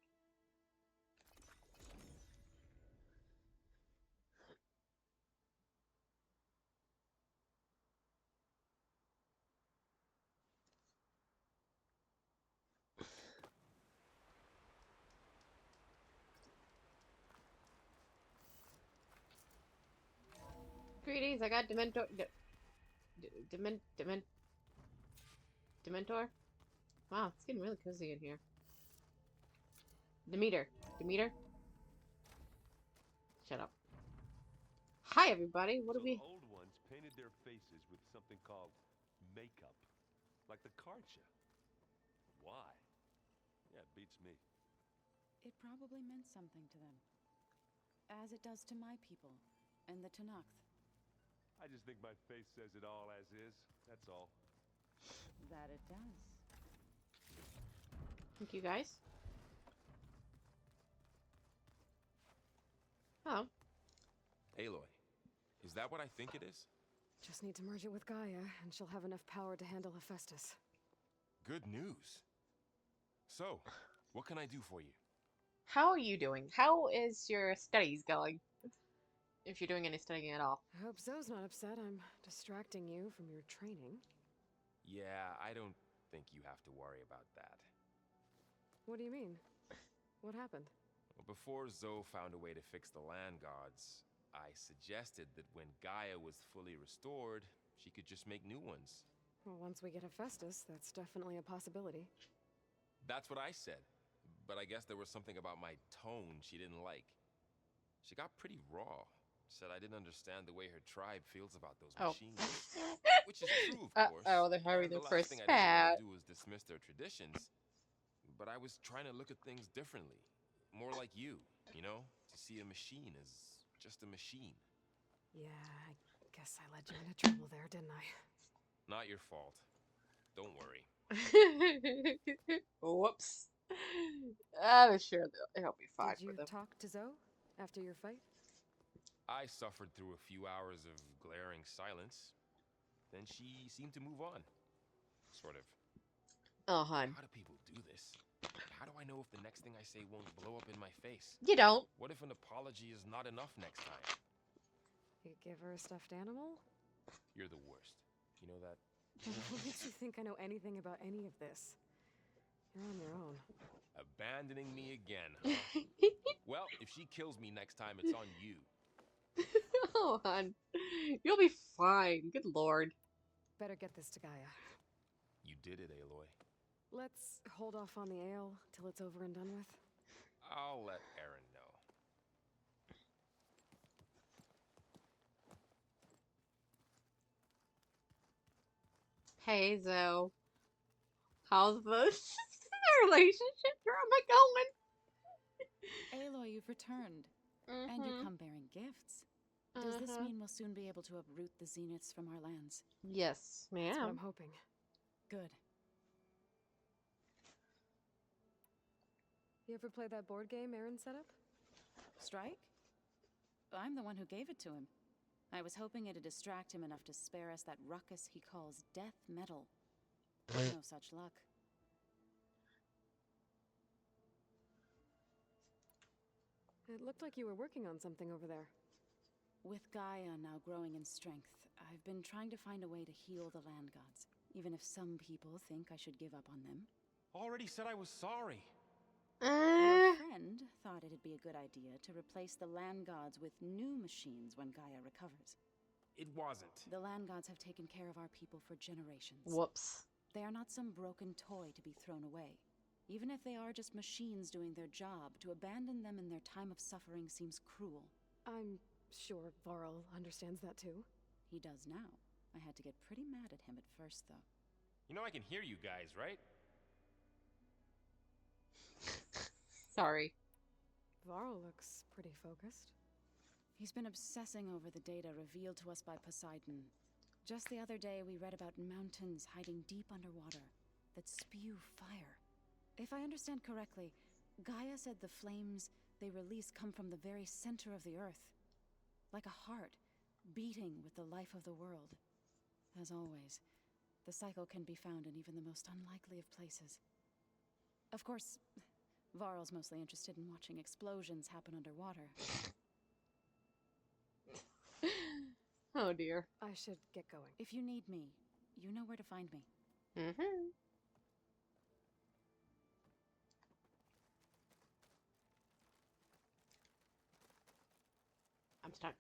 Greetings, I got Dementor. Dementor? Wow, it's getting really cozy in here. Demeter. Demeter? Shut up. Hi, everybody. What do we... The old ones painted their faces with something called makeup. Like the Karcha. Why? Yeah, it beats me. It probably meant something to them. As it does to my people, and the Tanakh. I just think my face says it all as is. That's all. That it does. Thank you, guys. Oh. Aloy, is that what I think it is? Just need to merge it with Gaia, and she'll have enough power to handle Hephaestus. Good news. So, what can I do for you? How are you doing? How is your studies going? If you're doing any studying at all. I hope Zoe's not upset I'm distracting you from your training. Yeah, I don't think you have to worry about that. What do you mean? What happened? Well, before Zoe found a way to fix the land gods, I suggested that when Gaia was fully restored, she could just make new ones. Well, once we get Hephaestus, that's definitely a possibility. That's what I said, but I guess there was something about my tone she didn't like. She got pretty raw. Said I didn't understand the way her tribe feels about those machines. Which is true, of course. Uh-oh, they're having and their the first last thing I didn't spat. want to do was dismiss their traditions. But I was trying to look at things differently. More like you know? To see a machine as just a machine. Yeah, I guess I led you into trouble there, didn't I? Not your fault. Don't worry. Whoops. I'm sure it'll be fine Did you for them. talk to Zoe after your fight? I suffered through a few hours of glaring silence. Then she seemed to move on. Sort of. Oh, hun. How do people do this? How do I know if the next thing I say won't blow up in my face? You don't. What if an apology is not enough next time? You give her a stuffed animal? You're the worst. You know that? What makes you think I know anything about any of this? You're on your own. Abandoning me again, huh? Well, if she kills me next time, it's on you. Oh, hun. You'll be fine. Good lord. Better get this to Gaia. You did it, Aloy. Let's hold off on the ale till it's over and done with. I'll let Aaron know. Hey, Zoe. How's the relationship drama going? Aloy, you've returned. And you come bearing gifts. Does this mean we'll soon be able to uproot the zeniths from our lands? Yes, ma'am. That's what I'm hoping. Good. You ever play that board game Aaron set up? Strike? I'm the one who gave it to him. I was hoping it'd distract him enough to spare us that ruckus he calls death metal. No such luck. It looked like you were working on something over there. With Gaia now growing in strength, I've been trying to find a way to heal the land gods, even if some people think I should give up on them. Already said I was sorry. Your friend thought it'd be a good idea to replace the land gods with new machines when Gaia recovers. It wasn't. The land gods have taken care of our people for generations. Whoops. They are not some broken toy to be thrown away. Even if they are just machines doing their job, to abandon them in their time of suffering seems cruel. I'm sure Varl understands that too. He does now. I had to get pretty mad at him at first, though. You know I can hear you guys, right? Sorry. Varl looks pretty focused. He's been obsessing over the data revealed to us by Poseidon. Just the other day, we read about mountains hiding deep underwater that spew fire. If I understand correctly, Gaia said the flames they release come from the very center of the earth. Like a heart, beating with the life of the world. As always, the cycle can be found in even the most unlikely of places. Of course, Varl's mostly interested in watching explosions happen underwater. Oh dear. I should get going. If you need me, you know where to find me. I'm stuck.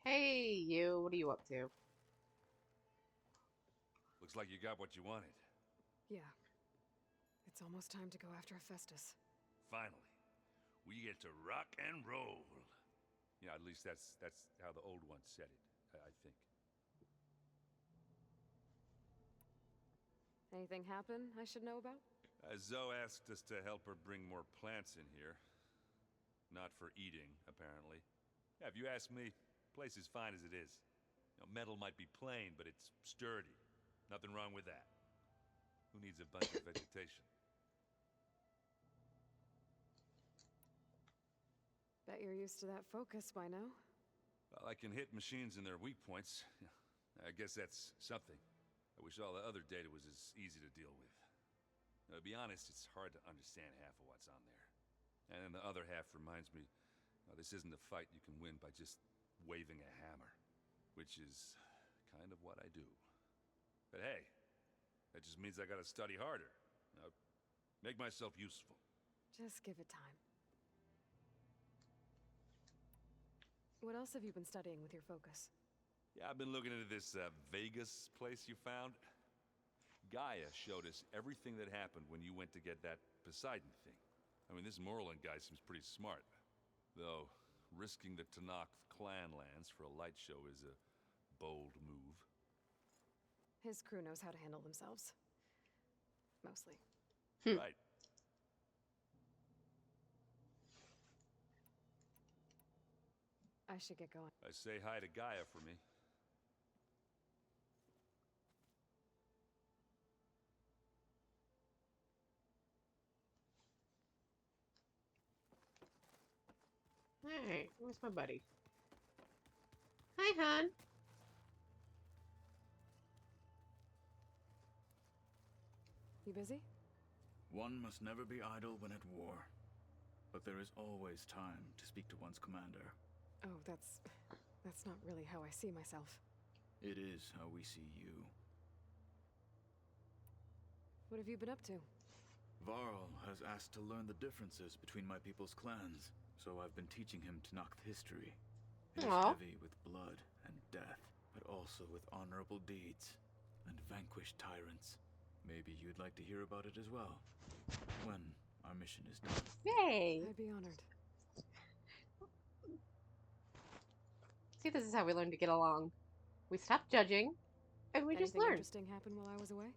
Hey, you. What are you up to? Looks like you got what you wanted. Yeah. It's almost time to go after Hephaestus. Finally. We get to rock and roll. Yeah, at least that's how the old ones said it, I think. Anything happen I should know about? Zoe asked us to help her bring more plants in here. Not for eating, apparently. Yeah, if you ask me, the place is fine as it is. You know, metal might be plain, but it's sturdy. Nothing wrong with that. Who needs a bunch of vegetation? Bet you're used to that focus by now. Well, I can hit machines in their weak points. I guess that's something. I wish all the other data was as easy to deal with. Now, to be honest, it's hard to understand half of what's on there. And then the other half reminds me, this isn't a fight you can win by just waving a hammer. Which is kind of what I do. But hey, that just means I gotta study harder. Make myself useful. Just give it time. What else have you been studying with your focus? Yeah, I've been looking into this Vegas place you found. Gaia showed us everything that happened when you went to get that Poseidon thing. I mean, this Merlin guy seems pretty smart. Though, risking the Tanakh clan lands for a light show is a bold move. His crew knows how to handle themselves. Mostly. Right. I should get going. Say hi to Gaia for me. Hey, where's my buddy? Hi, hon. You busy? One must never be idle when at war. But there is always time to speak to one's commander. Oh, that's not really how I see myself. It is how we see you. What have you been up to? Varl has asked to learn the differences between my people's clans, so I've been teaching him Tanakh history. It is heavy with blood and death, but also with honorable deeds and vanquished tyrants. Maybe you'd like to hear about it as well, when our mission is done. Yay! I'd be honored. See, this is how we learn to get along. We stop judging, and we just Anything learn. interesting happened while I was away?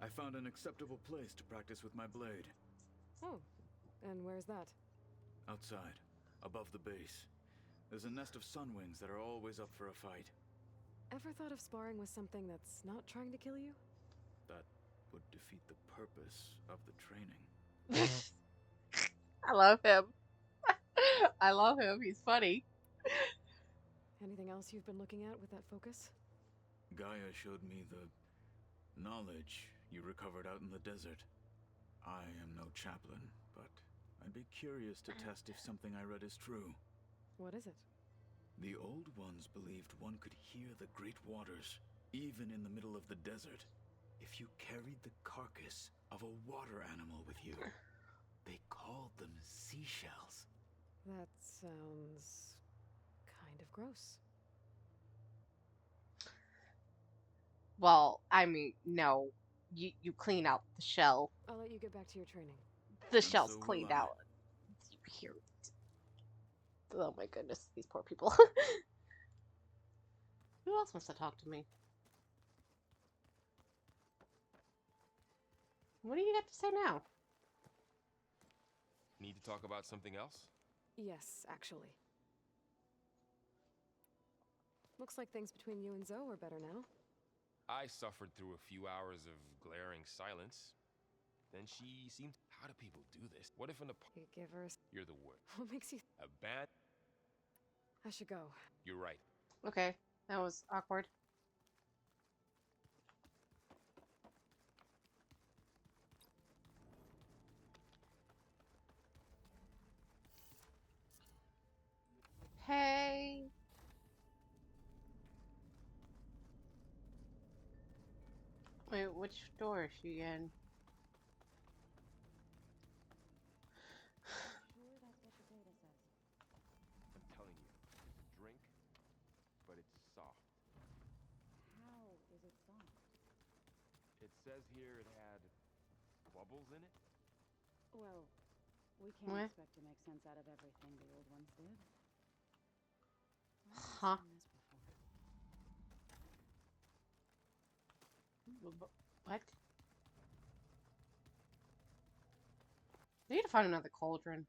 I found an acceptable place to practice with my blade. Oh, and where's that? Outside, above the base. There's a nest of sunwings that are always up for a fight. Ever thought of sparring with something that's not trying to kill you? That would defeat the purpose of the training. I love him. I love him. He's funny. Anything else you've been looking at with that focus? Gaia showed me the knowledge you recovered out in the desert. I am no chaplain, but I'd be curious to test if something I read is true. What is it? The old ones believed one could hear the great waters, even in the middle of the desert, if you carried the carcass of a water animal with you. They called them seashells. That sounds kind of gross. Well, I mean, no. You clean out the shell. I'll let you get back to your training. The shell's cleaned out. Here. Oh my goodness, these poor people. Who else wants to talk to me? What do you got to say now? Need to talk about something else? Yes, actually. Looks like things between you and Zoe are better now. I suffered through a few hours of glaring silence. Then she seemed... How do people do this? What if an You give her... You're the worst. What makes you... A bad... I should go. You're right. Okay, that was awkward. Hey. Wait, which door is she in? I'm telling you, it's a drink, but it's soft. How is it soft? It says here it had bubbles in it. Well, we can't What? expect to make sense out of everything the old ones did. Huh? What? I need to find another cauldron.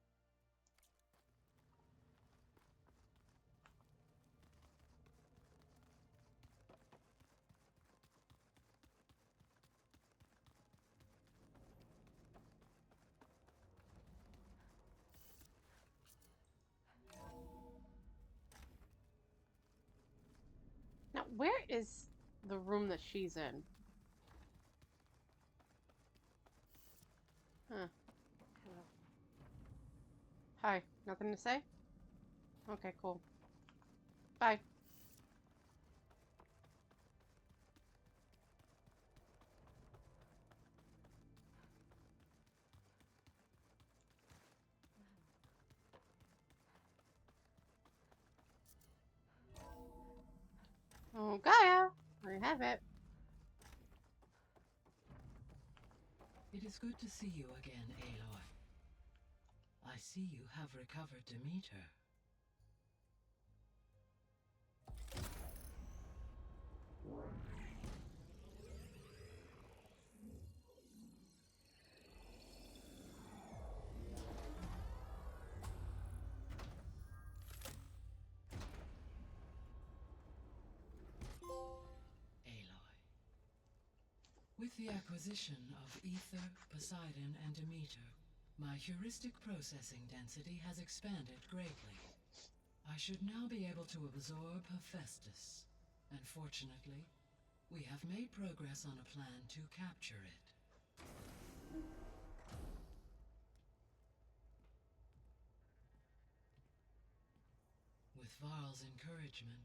Where is the room that she's in? Huh. Hello. Hi. Nothing to say? Okay, cool. Bye. Oh, Gaia! I have it. It is good to see you again, Aloy. I see you have recovered Demeter. With the acquisition of Ether, Poseidon, and Demeter, my heuristic processing density has expanded greatly. I should now be able to absorb Hephaestus, and fortunately, we have made progress on a plan to capture it. With Varl's encouragement,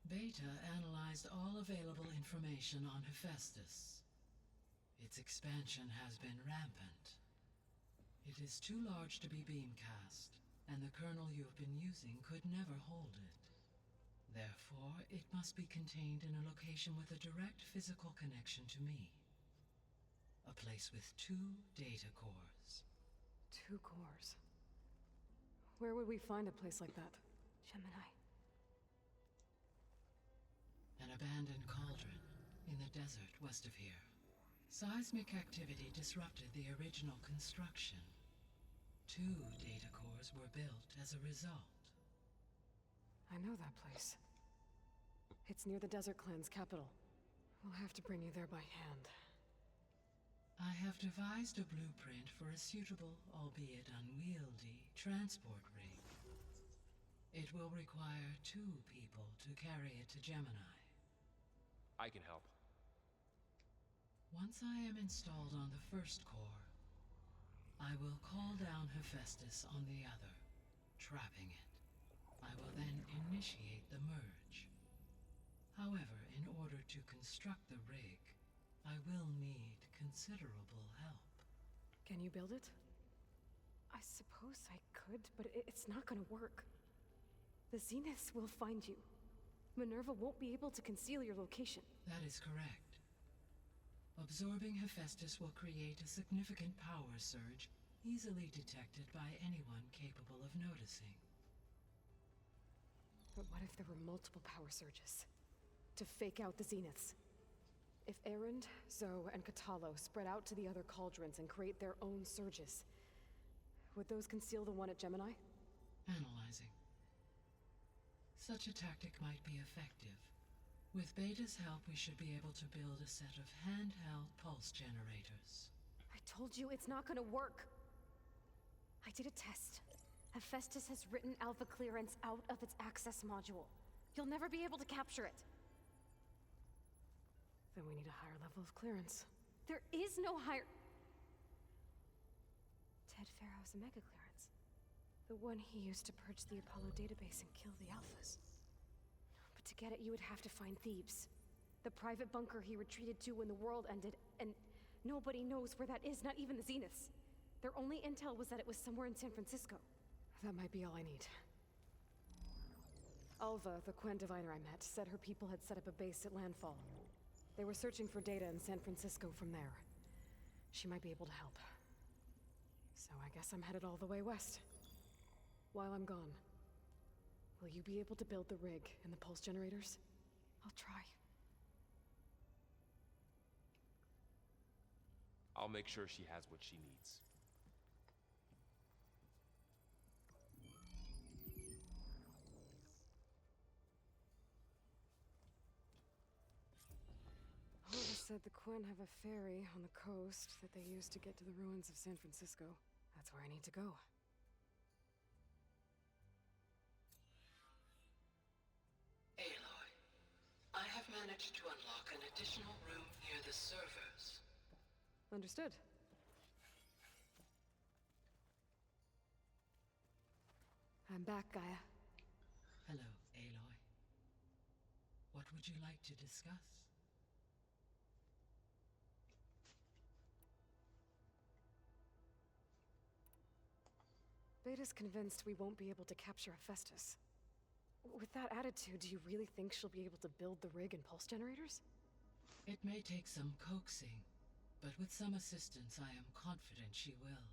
Beta analyzed all available information on Hephaestus. Its expansion has been rampant. It is too large to be beamcast, and the kernel you have been using could never hold it. Therefore, it must be contained in a location with a direct physical connection to me. A place with 2 data cores. 2 cores? Where would we find a place like that? Gemini. An abandoned cauldron in the desert west of here. Seismic activity disrupted the original construction. 2 data cores were built as a result. I know that place. It's near the Desert Clan's capital. We'll have to bring you there by hand. I have devised a blueprint for a suitable, albeit unwieldy, transport rig. It will require 2 people to carry it to Gemini. I can help. Once I am installed on the first core, I will call down Hephaestus on the other, trapping it. I will then initiate the merge. However, in order to construct the rig, I will need considerable help. Can you build it? I suppose I could, but it's not gonna work. The Zeniths will find you. Minerva won't be able to conceal your location. That is correct. Absorbing Hephaestus will create a significant power surge, easily detected by anyone capable of noticing. But what if there were multiple power surges? To fake out the Zeniths? If Erend, Zoe, and Katalo spread out to the other cauldrons and create their own surges, would those conceal the one at Gemini? Analyzing. Such a tactic might be effective. With Beta's help, we should be able to build a set of handheld pulse generators. I told you it's not gonna work! I did a test. Hephaestus has written Alpha clearance out of its access module. You'll never be able to capture it. Then we need a higher level of clearance. There is no higher... Ted Pharaoh's Omega clearance. The one he used to purge the Apollo database and kill the Alphas. But to get it, you would have to find Thebes. The private bunker he retreated to when the world ended, and nobody knows where that is, not even the Zeniths. Their only intel was that it was somewhere in San Francisco. That might be all I need. Alva, the Quen diviner I met, said her people had set up a base at landfall. They were searching for data in San Francisco from there. She might be able to help. So I guess I'm headed all the way west. While I'm gone, will you be able to build the rig and the pulse generators? I'll try. I'll make sure she has what she needs. Alva said the Quen have a ferry on the coast that they use to get to the ruins of San Francisco. That's where I need to go. Aloy, I have managed managed to unlock an additional room near the servers. Understood. I'm back, Gaia. Hello, Aloy. What would you like to discuss? Beta's convinced we won't be able to capture Hephaestus. With that attitude, do you really think she'll be able to build the rig and pulse generators? It may take some coaxing, but with some assistance, I am confident she will.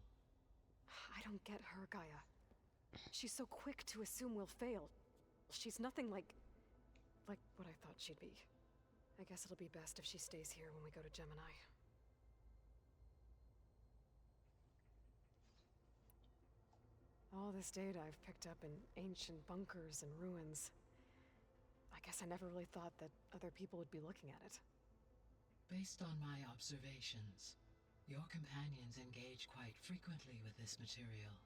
I don't get her, Gaia. She's so quick to assume we'll fail. She's nothing like what I thought she'd be. I guess it'll be best if she stays here when we go to Gemini. All this data I've picked up in ancient bunkers and ruins. I guess I never really thought that other people would be looking at it. Based on my observations, your companions engage quite frequently with this material.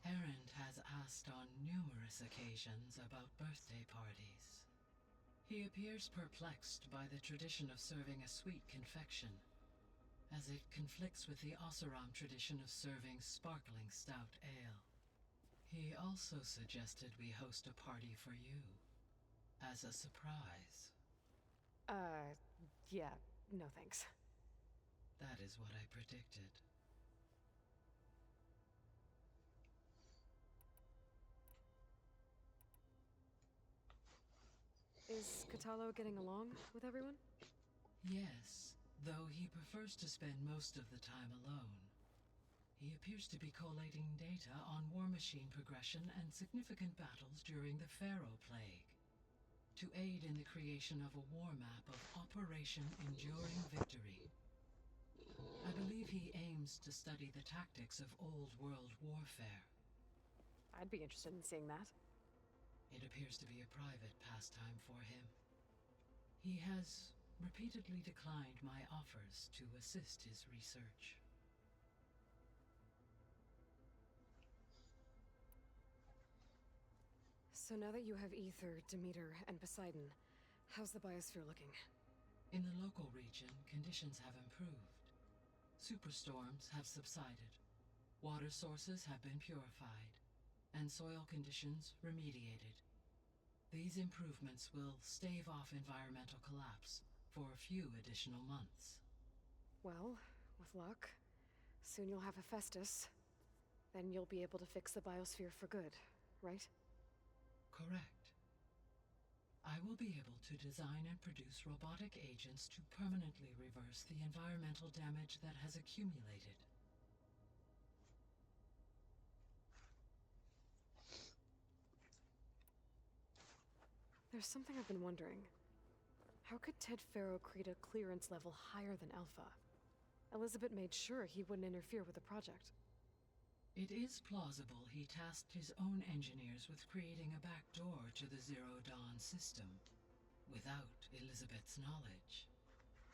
Erend has asked on numerous occasions about birthday parties. He appears perplexed by the tradition of serving a sweet confection, as it conflicts with the Oseram tradition of serving sparkling stout ale. He also suggested we host a party for you, as a surprise. Yeah, no thanks. That is what I predicted. Is Catalo getting along with everyone? Yes, though he prefers to spend most of the time alone. He appears to be collating data on war machine progression and significant battles during the Pharaoh Plague, to aid in the creation of a war map of Operation Enduring Victory. I believe he aims to study the tactics of old world warfare. I'd be interested in seeing that. It appears to be a private pastime for him. He has repeatedly declined my offers to assist his research. So now that you have Ether, Demeter, and Poseidon, how's the biosphere looking? In the local region, conditions have improved. Superstorms have subsided. Water sources have been purified, and soil conditions remediated. These improvements will stave off environmental collapse for a few additional months. Well, with luck, soon you'll have Hephaestus. Then you'll be able to fix the biosphere for good, right? Correct. I will be able to design and produce robotic agents to permanently reverse the environmental damage that has accumulated. There's something I've been wondering. How could Ted Faro create a clearance level higher than Alpha? Elizabeth made sure he wouldn't interfere with the project. It is plausible he tasked his own engineers with creating a backdoor to the Zero Dawn system, without Elizabeth's knowledge.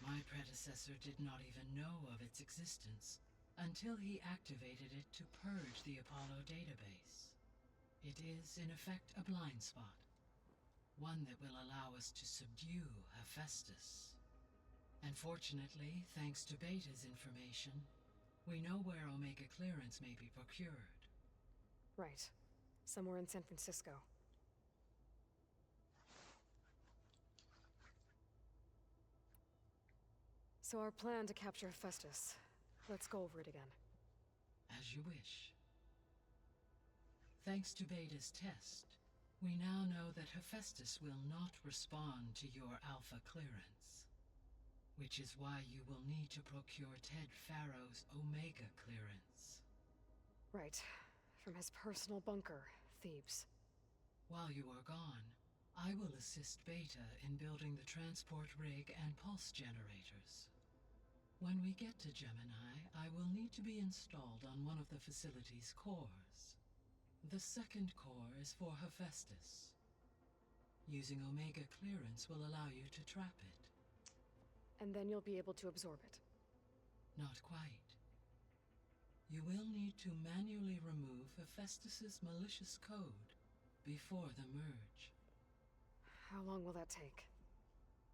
My predecessor did not even know of its existence, until he activated it to purge the Apollo database. It is, in effect, a blind spot. One that will allow us to subdue Hephaestus. And fortunately, thanks to Beta's information, we know where Omega clearance may be procured. Right. Somewhere in San Francisco. So our plan to capture Hephaestus. Let's go over it again. As you wish. Thanks to Beta's test, we now know that Hephaestus will not respond to your Alpha clearance. Which is why you will need to procure Ted Faro's Omega clearance. Right. From his personal bunker, Thebes. While you are gone, I will assist Beta in building the transport rig and pulse generators. When we get to Gemini, I will need to be installed on one of the facility's cores. The second core is for Hephaestus. Using Omega clearance will allow you to trap it. And then you'll be able to absorb it. Not quite. You will need to manually remove Hephaestus's malicious code before the merge. How long will that take?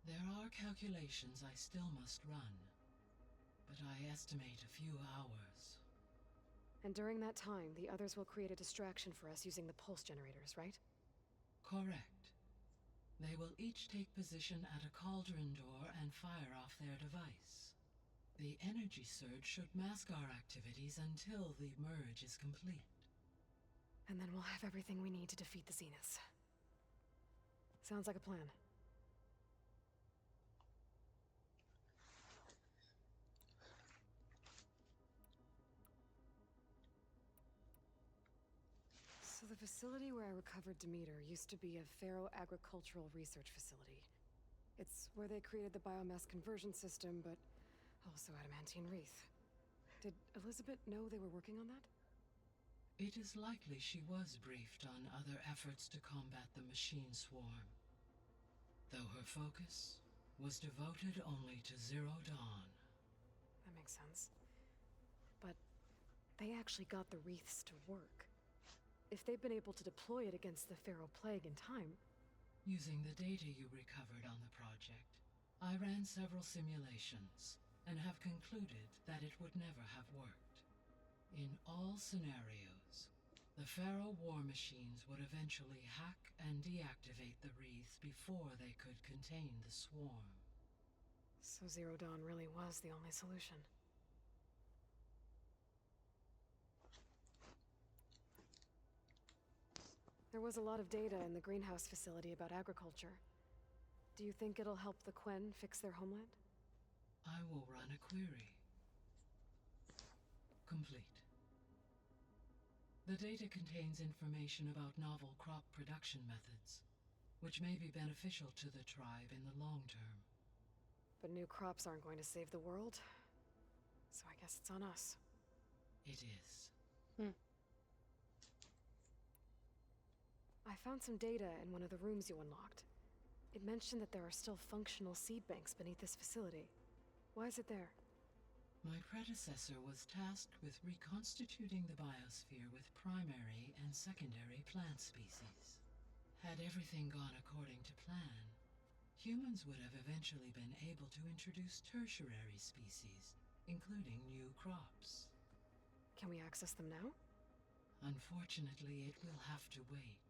There are calculations I still must run, but I estimate a few hours. And during that time, the others will create a distraction for us using the pulse generators, right? Correct. They will each take position at a cauldron door and fire off their device. The energy surge should mask our activities until the merge is complete. And then we'll have everything we need to defeat the Zeniths. Sounds like a plan. So the facility where I recovered Demeter used to be a Pharaoh agricultural research facility. It's where they created the biomass conversion system, but also adamantine wreath. Did Elizabeth know they were working on that? It is likely she was briefed on other efforts to combat the machine swarm, though her focus was devoted only to Zero Dawn. That makes sense. But they actually got the wreaths to work. If they've been able to deploy it against the Pharaoh Plague in time... Using the data you recovered on the project, I ran several simulations and have concluded that it would never have worked. In all scenarios, the Pharaoh war machines would eventually hack and deactivate the wreath before they could contain the swarm. So Zero Dawn really was the only solution. There was a lot of data in the greenhouse facility about agriculture. Do you think it'll help the Quen fix their homeland? I will run a query. Complete. The data contains information about novel crop production methods, which may be beneficial to the tribe in the long term. But new crops aren't going to save the world, so I guess it's on us. It is. I found some data in one of the rooms you unlocked. It mentioned that there are still functional seed banks beneath this facility. Why is it there? My predecessor was tasked with reconstituting the biosphere with primary and secondary plant species. Had everything gone according to plan, humans would have eventually been able to introduce tertiary species, including new crops. Can we access them now? Unfortunately, it will have to wait.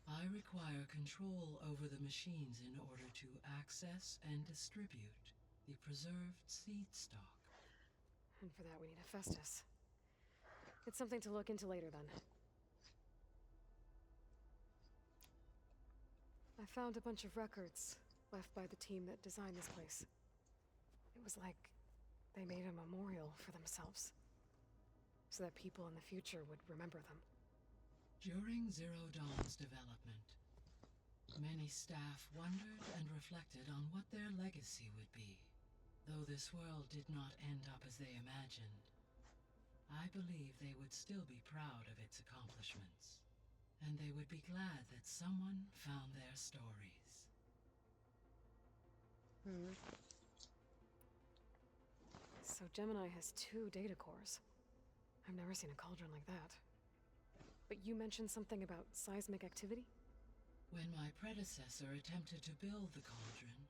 I require control over the machines in order to access and distribute the preserved seed stock. And for that we need Hephaestus. It's something to look into later then. I found a bunch of records left by the team that designed this place. It was like they made a memorial for themselves, so that people in the future would remember them. During Zero Dawn's development, many staff wondered and reflected on what their legacy would be. Though this world did not end up as they imagined, I believe they would still be proud of its accomplishments, and they would be glad that someone found their stories. So Gemini has 2 data cores. I've never seen a cauldron like that. But you mentioned something about seismic activity? When my predecessor attempted to build the cauldron,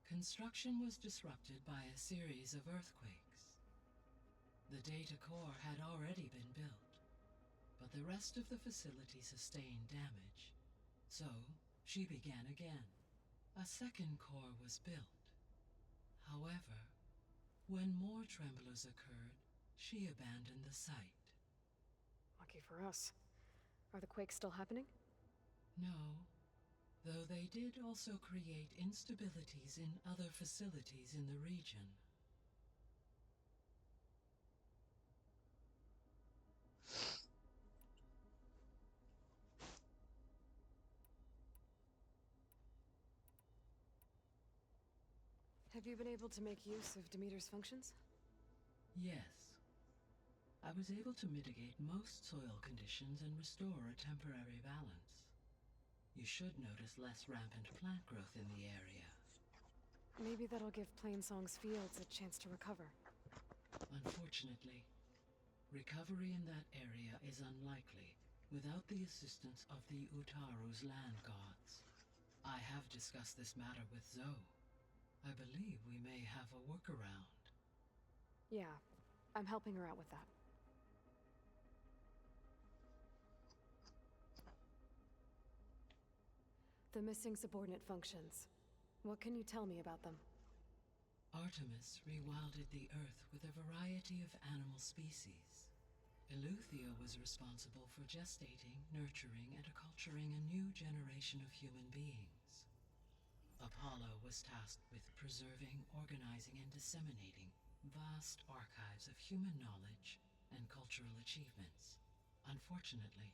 construction was disrupted by a series of earthquakes. The data core had already been built, but the rest of the facility sustained damage. So, she began again. A second core was built. However, when more tremblers occurred, she abandoned the site. Lucky for us. Are the quakes still happening? No, though they did also create instabilities in other facilities in the region. Have you been able to make use of Demeter's functions? Yes. I was able to mitigate most soil conditions and restore a temporary balance. You should notice less rampant plant growth in the area. Maybe that'll give Plainsong's fields a chance to recover. Unfortunately, recovery in that area is unlikely without the assistance of the Utaru's land gods. I have discussed this matter with Zoe. I believe we may have a workaround. Yeah, I'm helping her out with that. The missing subordinate functions. What can you tell me about them? Artemis rewilded the Earth with a variety of animal species. Eleuthia was responsible for gestating, nurturing, and acculturating a new generation of human beings. Apollo was tasked with preserving, organizing, and disseminating vast archives of human knowledge and cultural achievements. Unfortunately,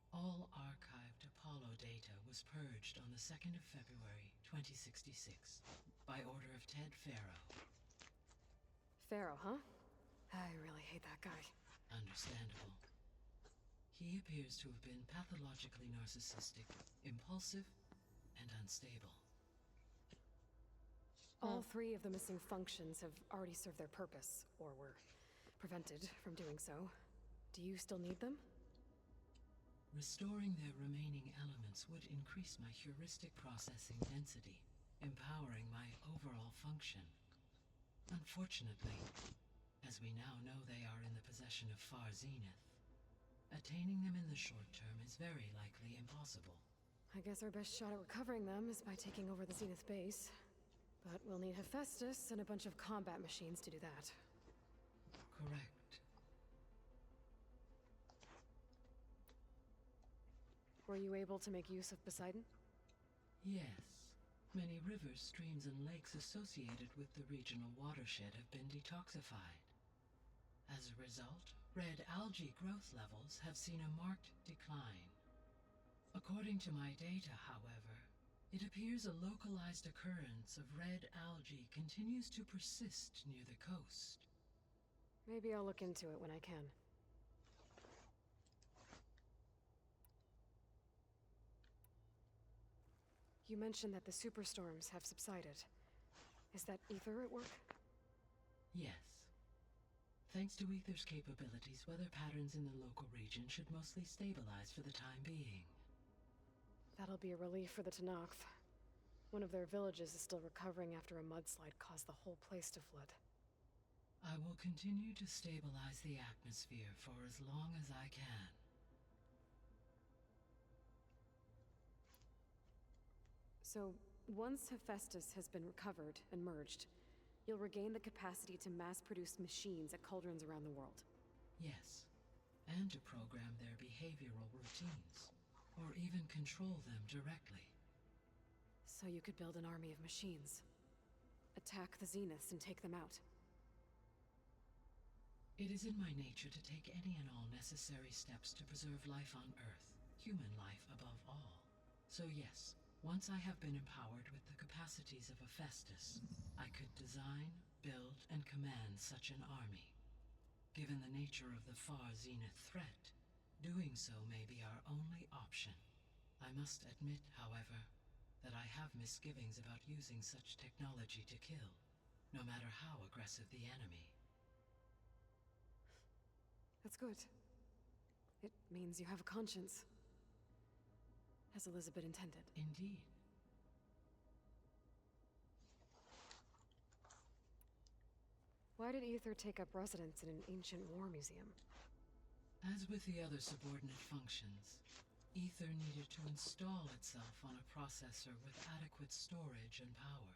all archived Apollo data was purged on the 2nd of February, 2066, by order of Ted Faro. Faro, huh? I really hate that guy. Understandable. He appears to have been pathologically narcissistic, impulsive, and unstable. All 3 of the missing functions have already served their purpose, or were prevented from doing so. Do you still need them? Restoring their remaining elements would increase my heuristic processing density, empowering my overall function. Unfortunately, as we now know they are in the possession of Far Zenith, attaining them in the short term is very likely impossible. I guess our best shot at recovering them is by taking over the Zenith base. But we'll need Hephaestus and a bunch of combat machines to do that. Correct. Were you able to make use of Poseidon? Yes. Many rivers, streams, and lakes associated with the regional watershed have been detoxified. As a result, red algae growth levels have seen a marked decline. According to my data, however, it appears a localized occurrence of red algae continues to persist near the coast. Maybe I'll look into it when I can. You mentioned that the superstorms have subsided. Is that Ether at work? Yes. Thanks to Ether's capabilities, weather patterns in the local region should mostly stabilize for the time being. That'll be a relief for the Tenakth. One of their villages is still recovering after a mudslide caused the whole place to flood. I will continue to stabilize the atmosphere for as long as I can. So, once Hephaestus has been recovered and merged, you'll regain the capacity to mass-produce machines at cauldrons around the world. Yes, and to program their behavioral routines, or even control them directly. So you could build an army of machines. Attack the Zeniths and take them out. It is in my nature to take any and all necessary steps to preserve life on Earth, human life above all. So yes, once I have been empowered with the capacities of Hephaestus, I could design, build, and command such an army. Given the nature of the Far Zenith threat, doing so may be our only option. I must admit, however, that I have misgivings about using such technology to kill, no matter how aggressive the enemy. That's good. It means you have a conscience. As Elizabeth intended. Indeed. Why did Ether take up residence in an ancient war museum? As with the other subordinate functions, Ether needed to install itself on a processor with adequate storage and power.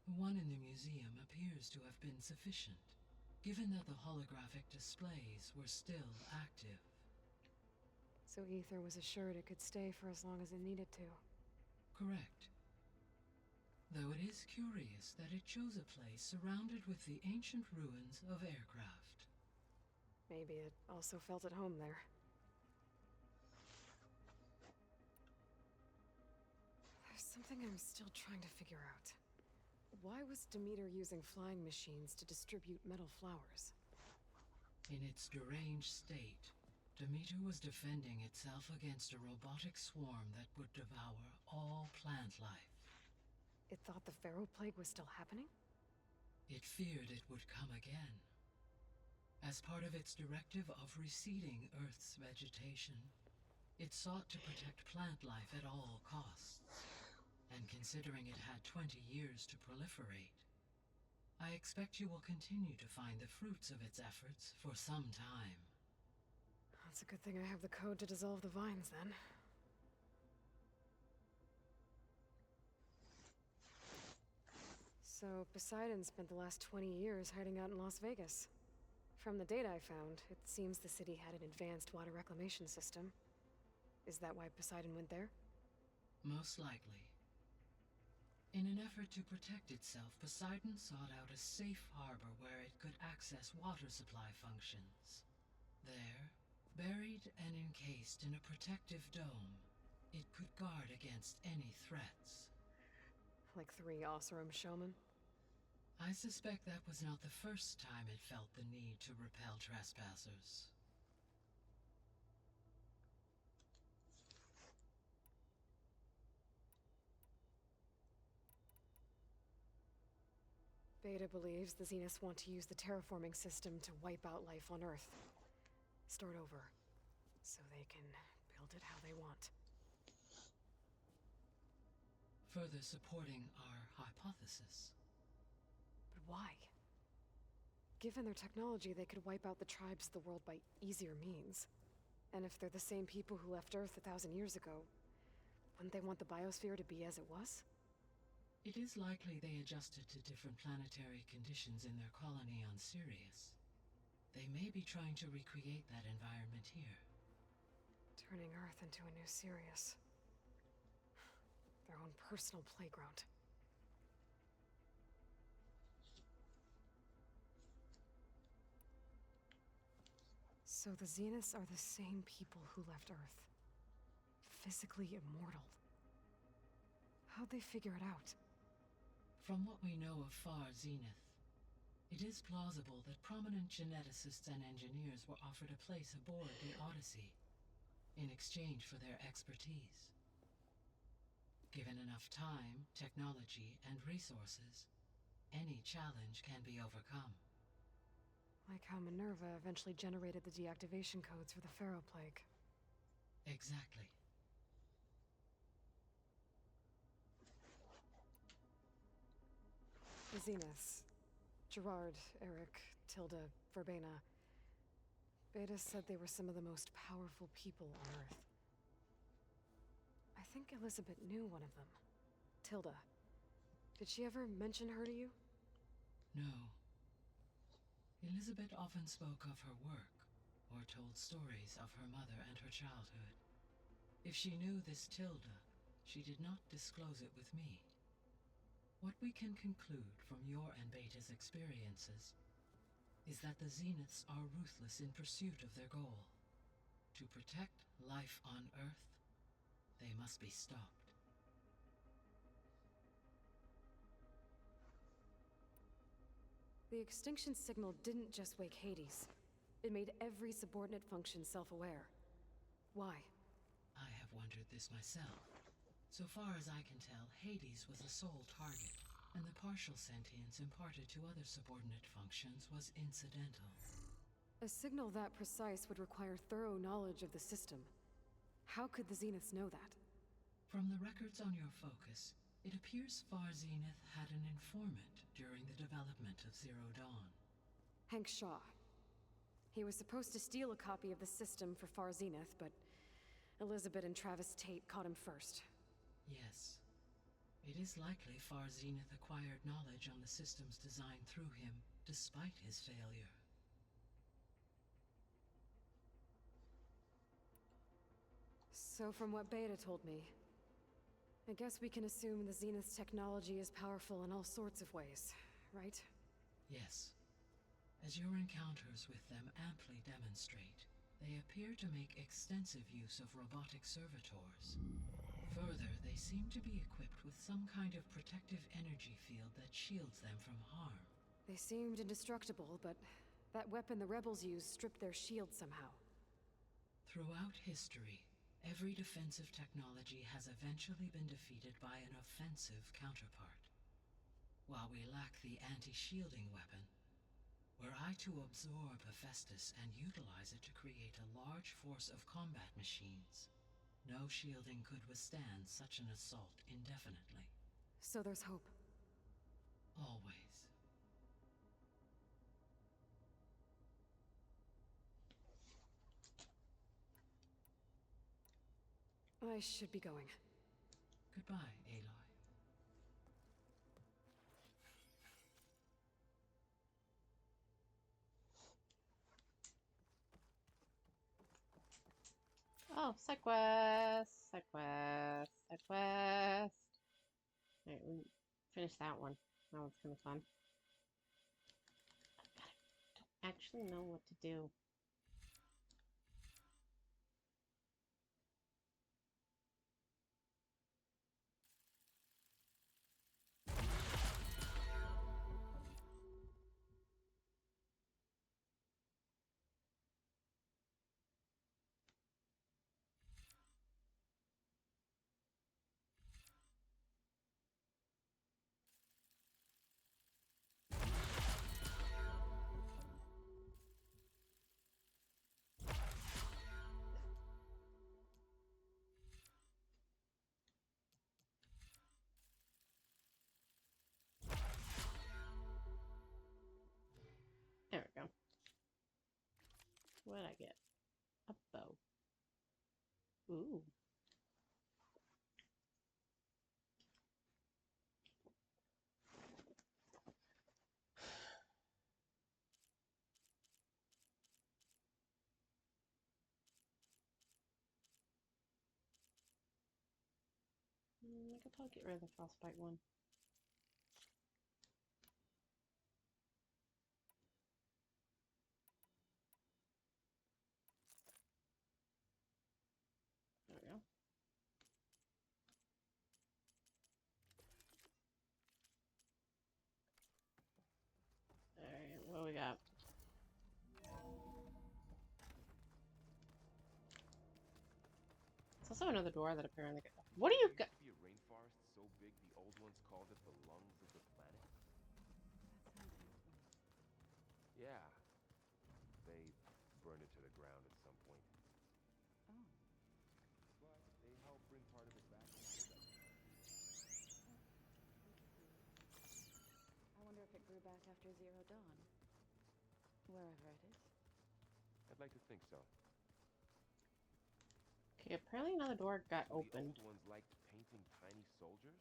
The one in the museum appears to have been sufficient, given that the holographic displays were still active. So Ether was assured it could stay for as long as it needed to. Correct. Though it is curious that it chose a place surrounded with the ancient ruins of aircraft. Maybe it also felt at home there. There's something I'm still trying to figure out. Why was Demeter using flying machines to distribute metal flowers? In its deranged state, Demeter was defending itself against a robotic swarm that would devour all plant life. It thought the Pharaoh Plague was still happening? It feared it would come again. As part of its directive of receding Earth's vegetation, it sought to protect plant life at all costs. And considering it had 20 years to proliferate, I expect you will continue to find the fruits of its efforts for some time. That's a good thing I have the code to dissolve the vines, then. So, Poseidon spent the last 20 years hiding out in Las Vegas. From the data I found, it seems the city had an advanced water reclamation system. Is that why Poseidon went there? Most likely. In an effort to protect itself, Poseidon sought out a safe harbor where it could access water supply functions. There, buried and encased in a protective dome, it could guard against any threats. Like 3 Oseram showmen? I suspect that was not the first time it felt the need to repel trespassers. Beta believes the Zeniths want to use the terraforming system to wipe out life on Earth. Start over, so they can build it how they want. Further supporting our hypothesis. But why? Given their technology, they could wipe out the tribes of the world by easier means. And if they're the same people who left Earth 1,000 years ago, wouldn't they want the biosphere to be as it was? It is likely they adjusted to different planetary conditions in their colony on Sirius. They may be trying to recreate that environment here. Turning Earth into a new Sirius. Their own personal playground. So the Zeniths are the same people who left Earth. Physically immortal. How'd they figure it out? From what we know of Far Zenith, it is plausible that prominent geneticists and engineers were offered a place aboard the Odyssey in exchange for their expertise. Given enough time, technology, and resources, any challenge can be overcome. Like how Minerva eventually generated the deactivation codes for the Pharaoh Plague. Exactly. The Zeniths. Gerard, Eric, Tilda, Verbena. Beta said they were some of the most powerful people on Earth. I think Elizabeth knew one of them. Tilda. Did she ever mention her to you? No. Elizabeth often spoke of her work, or told stories of her mother and her childhood. If she knew this Tilda, she did not disclose it with me. What we can conclude from your and Beta's experiences is that the Zeniths are ruthless in pursuit of their goal. To protect life on Earth, they must be stopped. The extinction signal didn't just wake Hades. It made every subordinate function self-aware. Why? I have wondered this myself. So far as I can tell, Hades was the sole target, and the partial sentience imparted to other subordinate functions was incidental. A signal that precise would require thorough knowledge of the system. How could the Zeniths know that? From the records on your focus, it appears Far Zenith had an informant during the development of Zero Dawn. Hank Shaw. He was supposed to steal a copy of the system for Far Zenith, but Elizabeth and Travis Tate caught him first. Yes. It is likely Far Zenith acquired knowledge on the system's design through him, despite his failure. So from what Beta told me, I guess we can assume the Zenith's technology is powerful in all sorts of ways, right? Yes. As your encounters with them amply demonstrate, they appear to make extensive use of robotic servitors. Further, they seem to be equipped with some kind of protective energy field that shields them from harm. They seemed indestructible, but that weapon the rebels used stripped their shield somehow. Throughout history, every defensive technology has eventually been defeated by an offensive counterpart. While we lack the anti-shielding weapon, were I to absorb Hephaestus and utilize it to create a large force of combat machines, No shielding could withstand such an assault indefinitely. So there's hope. Always. I should be going. Goodbye, Aloy. Oh, side quest, side quest, side quest. Alright, we finished that one. That one's kind of fun. I don't actually know what to do. There we go. What did I get? A bow. Ooh. I could probably get rid of the frostbite one. There we go. Alright, what do we got? It's also another door that apparently got... What do you got? There used to be a rainforest so big the old ones called it the lungs of the planet. Yeah. They burned it to the ground at some point. Oh. But they helped bring part of it back and build it. I wonder if it grew back after Zero Dawn. Wherever it is. I'd like to think so. Okay, apparently another door got The opened. old ones liked painting tiny soldiers?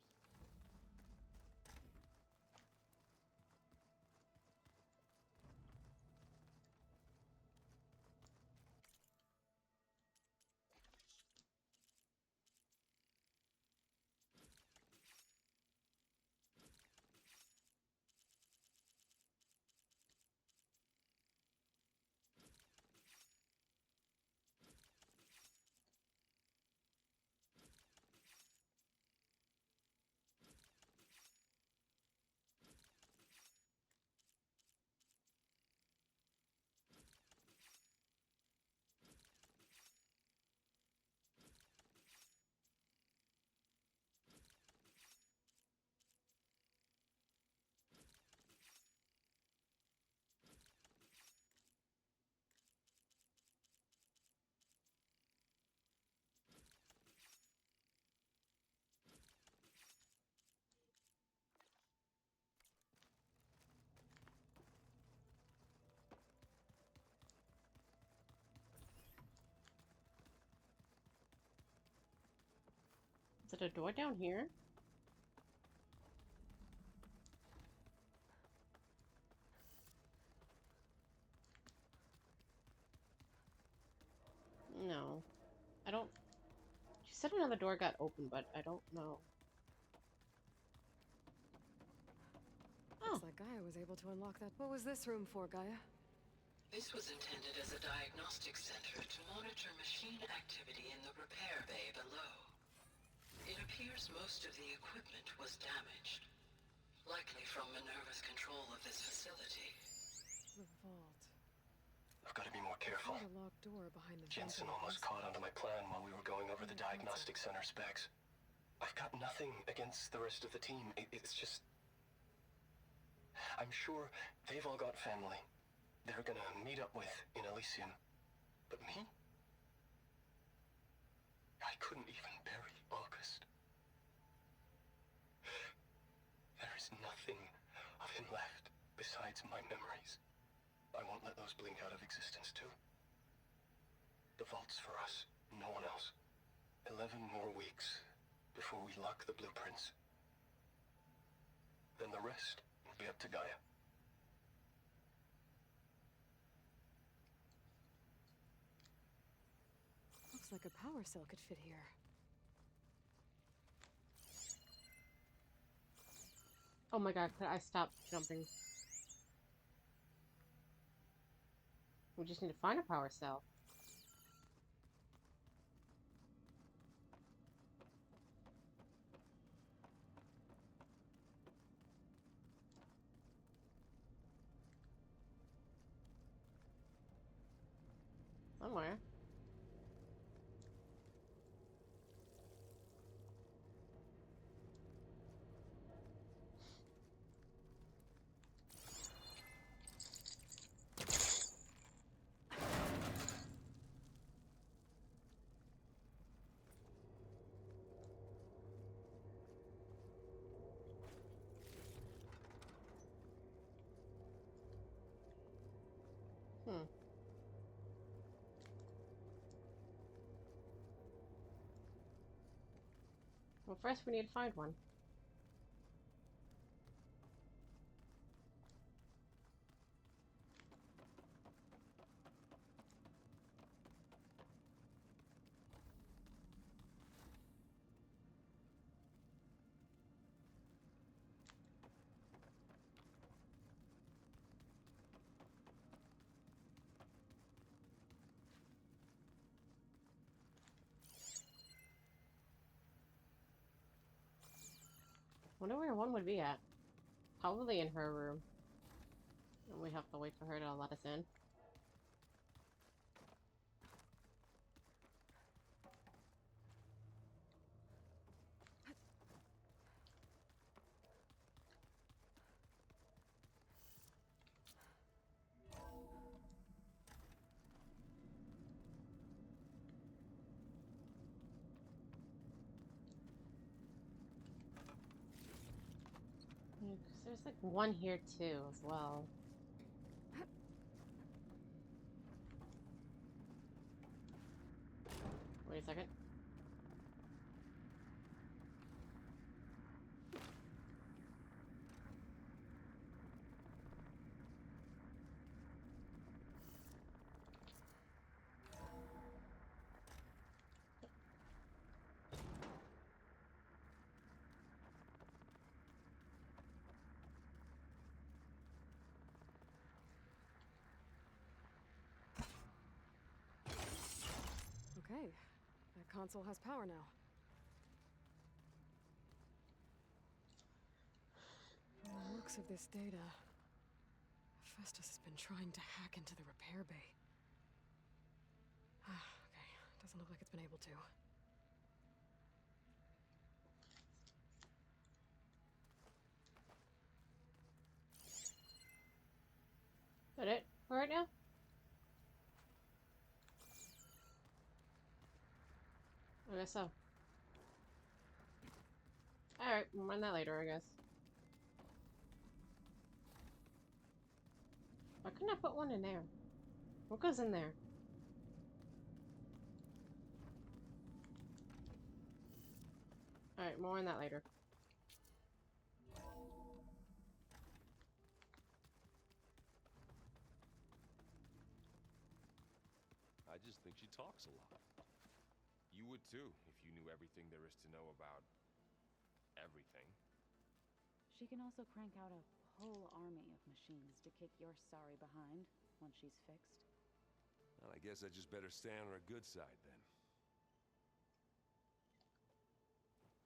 Is it a door down here? No. I don't... She said another door got open, but I don't know. Looks like Gaia was able to unlock that. What was this room for, Gaia? This was intended as a diagnostic center to monitor machine activity in the repair bay below. It appears most of the equipment was damaged, likely from Minerva's control of this facility. The vault. I've got to be more careful. There's a locked door behind the Jensen vent almost caught onto my plan while we were going over the diagnostic center specs. I've got nothing against the rest of the team. It's just... I'm sure they've all got family they're gonna meet up with in Elysium. But me? I couldn't even bury August. There is nothing of him left besides my memories. I won't let those blink out of existence too. The vault's for us, no one else. 11 more weeks before we lock the blueprints. Then the rest will be up to Gaia. Looks like a power cell could fit here. Oh my god, could I stop jumping? We just need to find a power cell. Somewhere. Well, first we need to find one. Wonder where one would be at. Probably in her room. And we have to wait for her to let us in. Yeah, 'cause there's like one here too as well. Wait a second. Okay, that console has power now. From the looks of this data, Festus has been trying to hack into the repair bay. Okay, doesn't look like it's been able to. Is that it for right now? I guess so. Alright, we'll run that later, I guess. Why couldn't I put one in there? What goes in there? Alright, more on that later. I just think she talks a lot. You would too, if you knew everything there is to know about everything. She can also crank out a whole army of machines to kick your sorry behind once she's fixed. Well, I guess I just better stay on her good side then.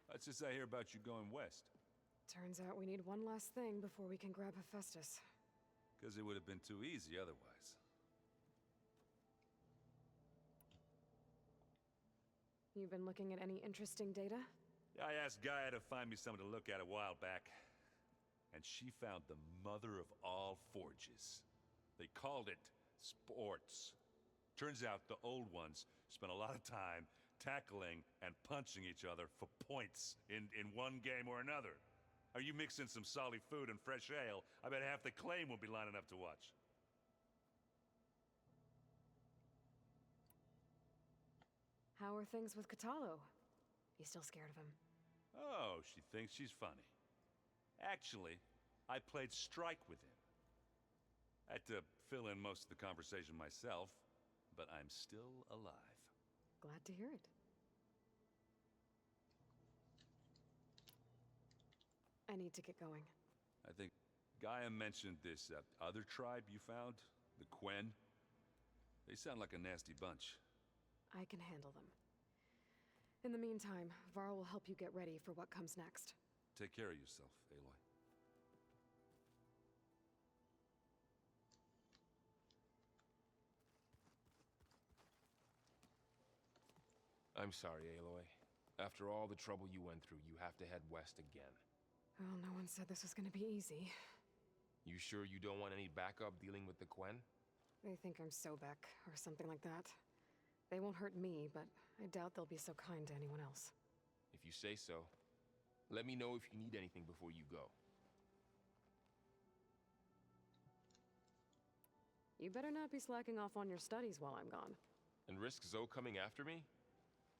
What's this I hear about you going west? Turns out we need one last thing before we can grab Hephaestus. Because it would have been too easy otherwise. You've been looking at any interesting data? I asked Gaia to find me something to look at a while back. And she found the mother of all forges. They called it sports. Turns out the old ones spent a lot of time tackling and punching each other for points in one game or another. Are you mixing some solid food and fresh ale? I bet half the claim will be lining up to watch. How are things with Katalo? You still scared of him? Oh, she thinks she's funny. Actually, I played strike with him. I had to fill in most of the conversation myself, but I'm still alive. Glad to hear it. I need to get going. I think Gaia mentioned this other tribe you found, the Quen. They sound like a nasty bunch. I can handle them. In the meantime, Varl will help you get ready for what comes next. Take care of yourself, Aloy. I'm sorry, Aloy. After all the trouble you went through, you have to head west again. Well, no one said this was gonna be easy. You sure you don't want any backup dealing with the Quen? They think I'm Sobek, or something like that. They won't hurt me, but I doubt they'll be so kind to anyone else. If you say so. Let me know if you need anything before you go. You better not be slacking off on your studies while I'm gone. And risk Zoe coming after me?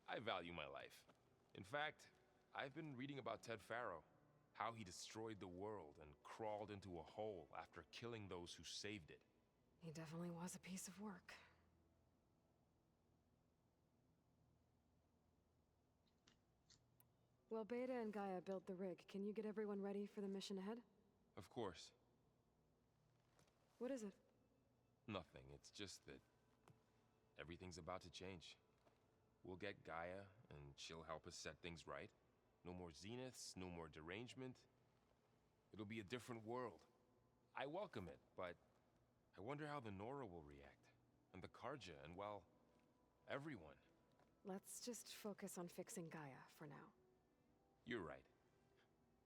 I value my life. In fact, I've been reading about Ted Faro. How he destroyed the world and crawled into a hole after killing those who saved it. He definitely was a piece of work. Well, Beta and Gaia built the rig. Can you get everyone ready for the mission ahead? Of course. What is it? Nothing. It's just that everything's about to change. We'll get Gaia, and she'll help us set things right. No more zeniths, no more derangement. It'll be a different world. I welcome it, but I wonder how the Nora will react. And the Karja, and well, everyone. Let's just focus on fixing Gaia for now. You're right.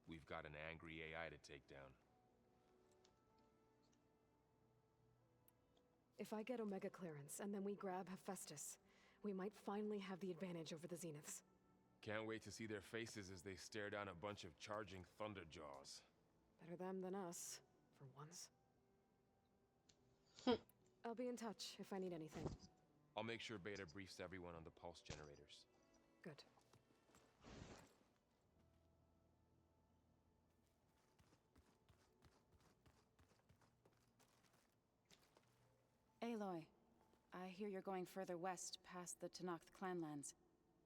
We've got an angry AI to take down. If I get Omega clearance, and then we grab Hephaestus, we might finally have the advantage over the Zeniths. Can't wait to see their faces as they stare down a bunch of charging Thunderjaws. Better them than us, for once. I'll be in touch if I need anything. I'll make sure Beta briefs everyone on the pulse generators. Good. Aloy, I hear you're going further west past the Tenakth clanlands.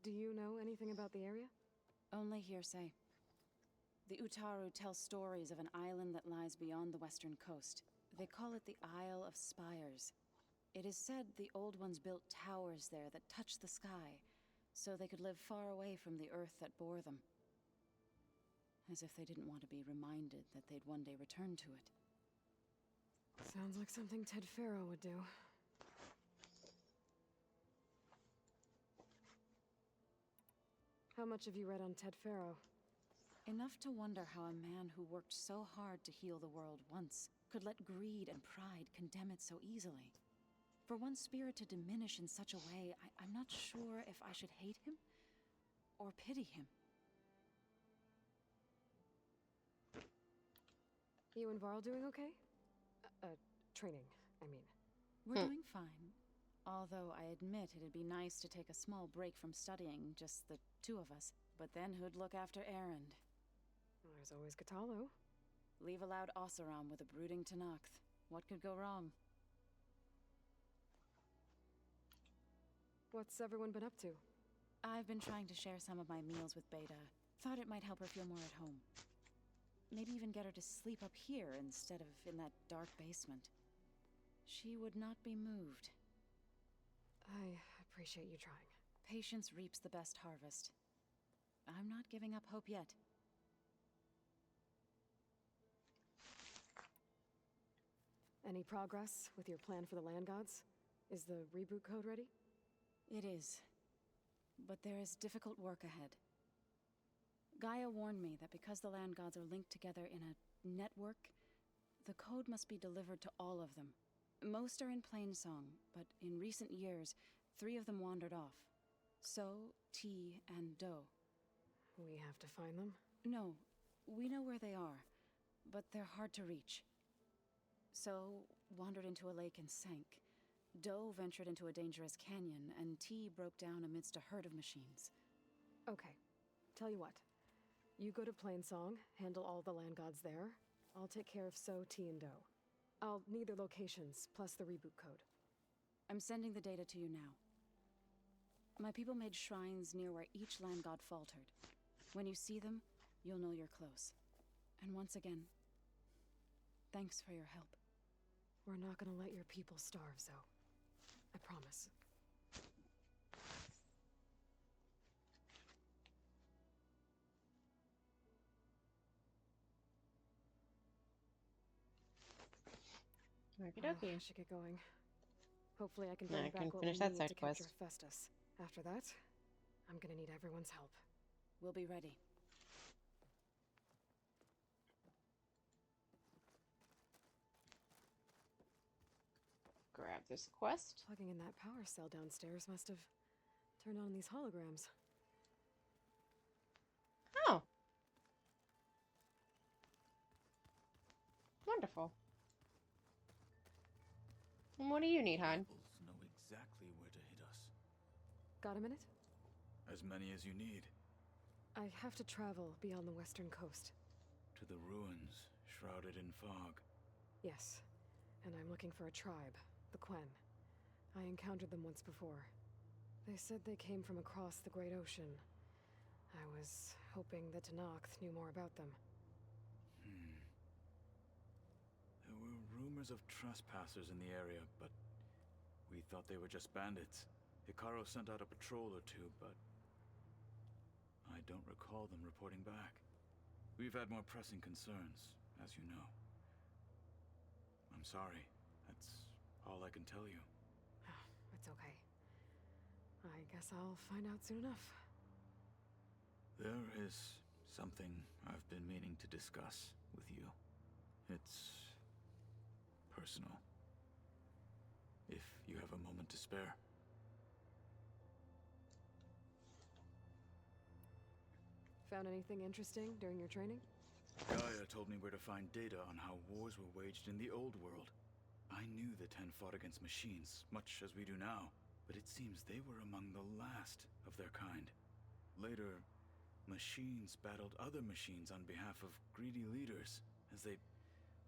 Do you know anything about the area? Only hearsay. The Utaru tell stories of an island that lies beyond the western coast. They call it the Isle of Spires. It is said the Old Ones built towers there that touch the sky, so they could live far away from the earth that bore them. As if they didn't want to be reminded that they'd one day return to it. Sounds like something Ted Faro would do. How much have you read on Ted Faro? Enough to wonder how a man who worked so hard to heal the world once could let greed and pride condemn it so easily. For one spirit to diminish in such a way, I'm not sure if I should hate him or pity him. You and Varl doing okay? Training, I mean. We're doing fine. Although I admit it'd be nice to take a small break from studying, just the two of us. But then who'd look after Erend? There's always Katalo. Leave a loud Oseram with a brooding Tenakth. What could go wrong? What's everyone been up to? I've been trying to share some of my meals with Beta. Thought it might help her feel more at home. Maybe even get her to sleep up here instead of in that dark basement. She would not be moved. I appreciate you trying. Patience reaps the best harvest. I'm not giving up hope yet. Any progress with your plan for the land gods? Is the reboot code ready? It is. But there is difficult work ahead. Gaia warned me that because the land gods are linked together in a network, the code must be delivered to all of them. Most are in Plainsong, but in recent years, 3 of them wandered off. So, T, and Do. We have to find them? No, we know where they are, but they're hard to reach. So, wandered into a lake and sank. Do ventured into a dangerous canyon, and T broke down amidst a herd of machines. Okay. Tell you what. You go to Plainsong, handle all the land gods there. I'll take care of So, T, and Do. I'll need their locations, plus the reboot code. I'm sending the data to you now. My people made shrines near where each land god faltered. When you see them, you'll know you're close. And once again, thanks for your help. We're not gonna let your people starve, Zo. I promise. Okie Well, dokie. I should get going. Hopefully I can Yeah, bring I back can what finish we that need side to capture quest. Hephaestus. After that, I'm gonna need everyone's help. We'll be ready. Grab this quest. Plugging in that power cell downstairs must have turned on these holograms. Oh. Wonderful. And what do you need, hon? Rebels know exactly where to hit us. Got a minute? As many as you need. I have to travel beyond the western coast. To the ruins, shrouded in fog. Yes, and I'm looking for a tribe, the Quen. I encountered them once before. They said they came from across the Great Ocean. I was hoping that Tenakth knew more about them. There were rumors of trespassers in the area, but we thought they were just bandits. Hikaru sent out a patrol or two, but I don't recall them reporting back. We've had more pressing concerns, as you know. I'm sorry. That's all I can tell you. It's okay. I guess I'll find out soon enough. There is something I've been meaning to discuss with you. It's personal. If you have a moment to spare. Found anything interesting during your training? GAIA told me where to find data on how wars were waged in the old world. I knew the Ten fought against machines, much as we do now, but it seems they were among the last of their kind. Later, machines battled other machines on behalf of greedy leaders, as they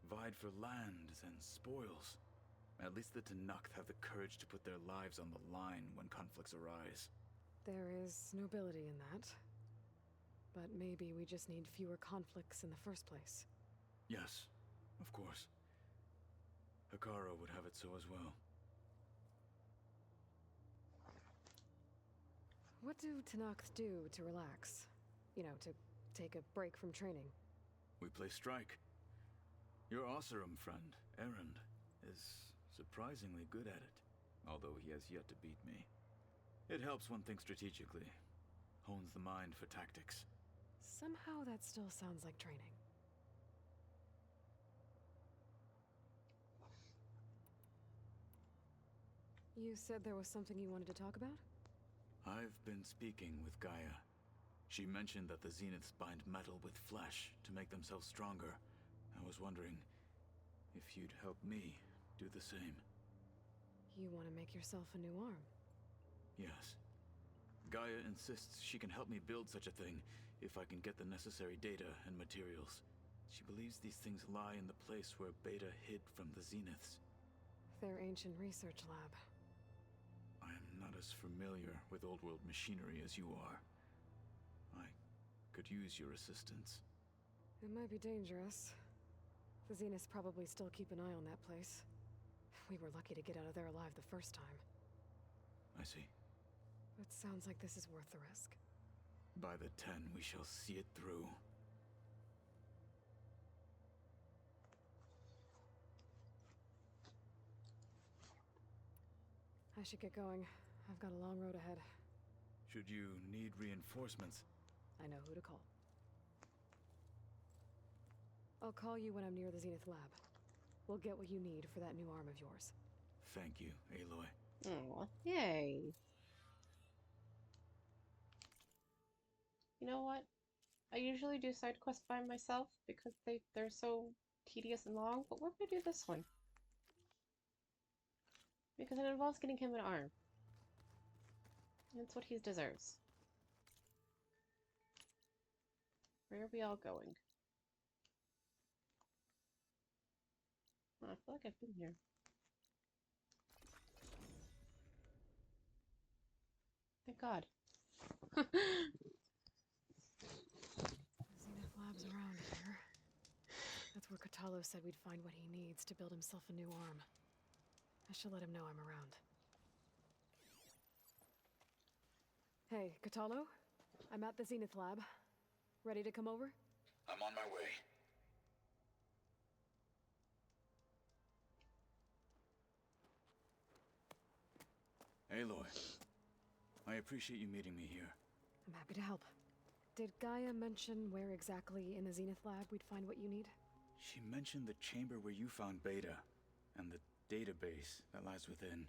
vied for lands and spoils. At least the Tenakth have the courage to put their lives on the line when conflicts arise. There is nobility in that. But maybe we just need fewer conflicts in the first place. Yes, of course. Hikaru would have it so as well. What do Tenakth do to relax? You know, to take a break from training? We play strike. Your Oseram friend, Erend, is surprisingly good at it, although he has yet to beat me. It helps one think strategically, hones the mind for tactics. Somehow that still sounds like training. You said there was something you wanted to talk about? I've been speaking with GAIA. She mentioned that the Zeniths bind metal with flesh to make themselves stronger. I was wondering if you'd help me do the same. You want to make yourself a new arm? Yes. GAIA insists she can help me build such a thing if I can get the necessary data and materials. She believes these things lie in the place where Beta hid from the Zeniths. Their ancient research lab. I am not as familiar with old-world machinery as you are. I could use your assistance. It might be dangerous. The Zeniths probably still keep an eye on that place. We were lucky to get out of there alive the first time. I see. It sounds like this is worth the risk. By the 10, we shall see it through. I should get going. I've got a long road ahead. Should you need reinforcements? I know who to call. I'll call you when I'm near the Zenith lab. We'll get what you need for that new arm of yours. Thank you, Aloy. Oh, yay. you know what? I usually do side quests by myself because they're so tedious and long, but we're gonna do this one. Because it involves getting him an arm. And it's what he deserves. Where are we all going? Oh, I feel like I've been here. Thank God. Zenith Lab's around here. That's where Katalo said we'd find what he needs to build himself a new arm. I should let him know I'm around. Hey, Katalo? I'm at the Zenith Lab. Ready to come over? I'm on my way. Aloy, I appreciate you meeting me here. I'm happy to help. Did Gaia mention where exactly in the Zenith Lab we'd find what you need? She mentioned the chamber where you found Beta, and the database that lies within.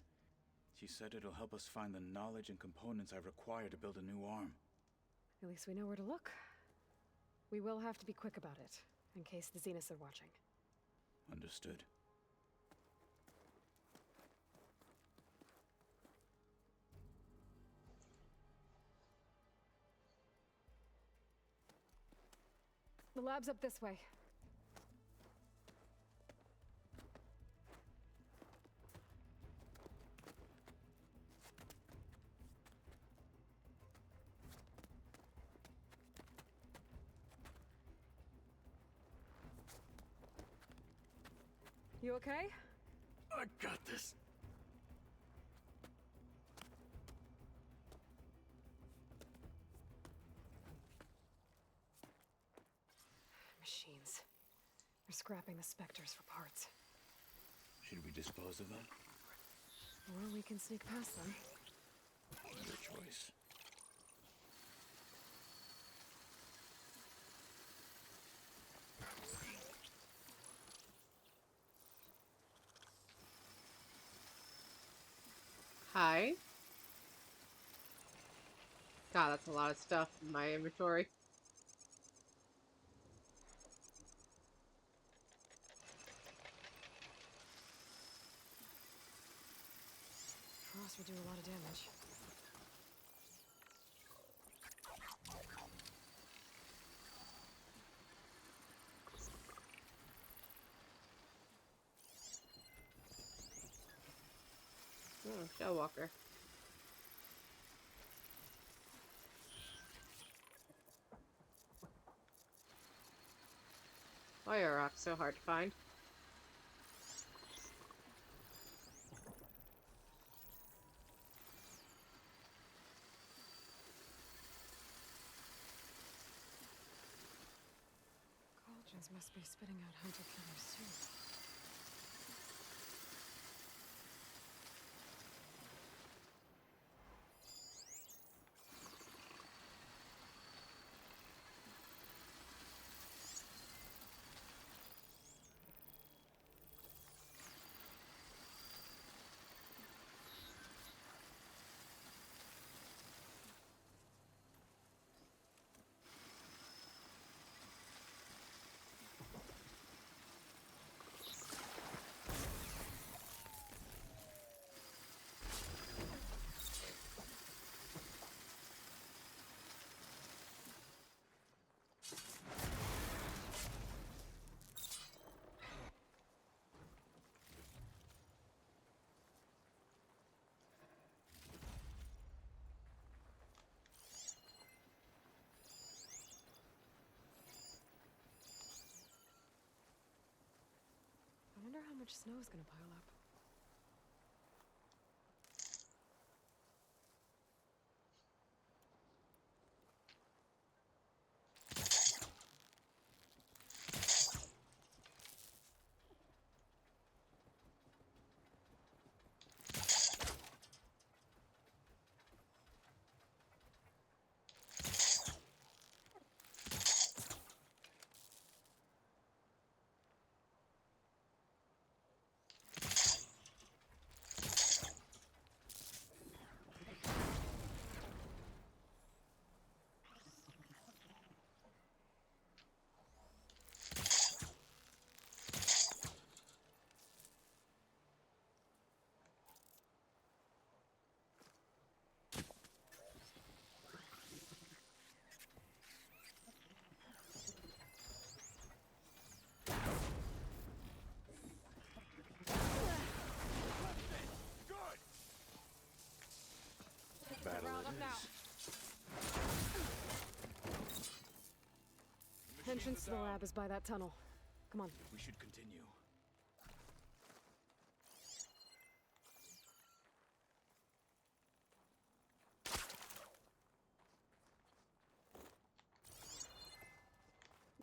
She said it'll help us find the knowledge and components I require to build a new arm. At least we know where to look. We will have to be quick about it, in case the Zeniths are watching. Understood. The lab's up this way. You okay? I got this. Machines. They're scrapping the Spectres for parts. Should we dispose of them? Or we can sneak past them. Your choice. Hi. God, that's a lot of stuff in my inventory. Frost would do a lot of damage. Shellwalker. Why are rocks so hard to find? Cauldrons must be spitting out hunter-killers too. I wonder how much snow is gonna pile up. entrance to the lab is by that tunnel. Come on. We should continue.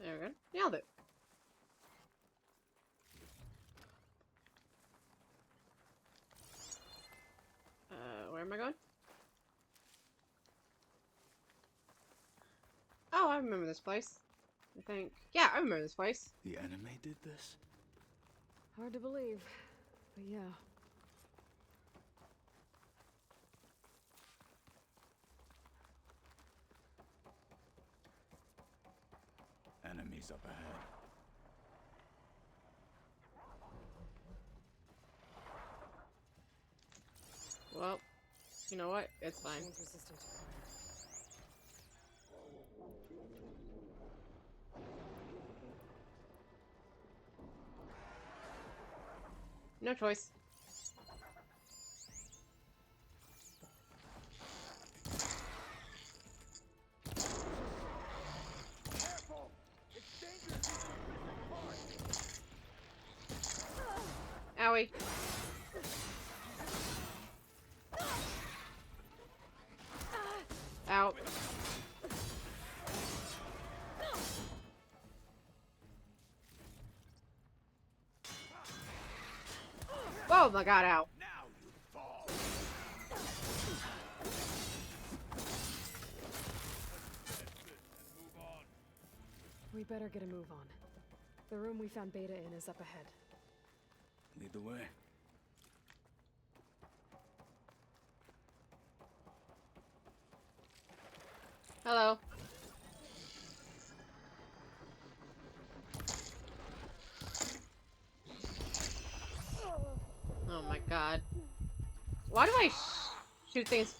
There we go. Nailed it. Where am I going? Oh, I remember this place. I think. Yeah, I remember this place. The anime did this? Hard to believe, but yeah. Enemies up ahead. Well, you know what? It's fine. Resistant. No choice. Careful! It's dangerous! Owie. Out. Oh my god, out. Now you fall! We better get a move on. The room we found Beta in is up ahead. Lead the way. Hello. Oh my god. Why do I shoot things?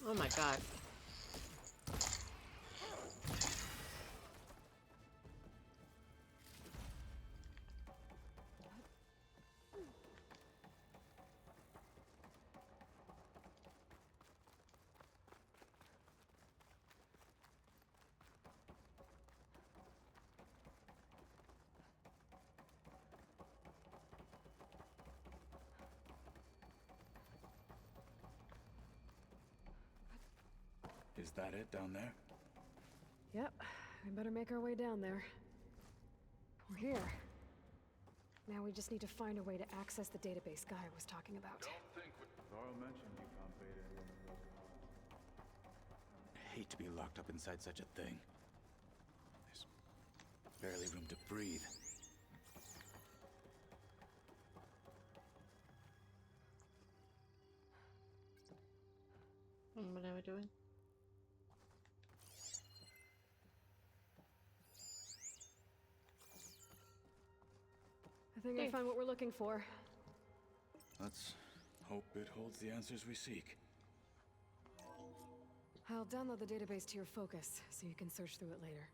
Oh my god. Is that it down there? Yep, we better make our way down there. We're here. Now we just need to find a way to access the database Gaia was talking about. Varl mentioned you found Beta in one of those pods. I'd hate to be locked up inside such a thing. There's barely room to breathe. What am I doing? I think I found what we're looking for. Let's hope it holds the answers we seek. I'll download the database to your focus, so you can search through it later.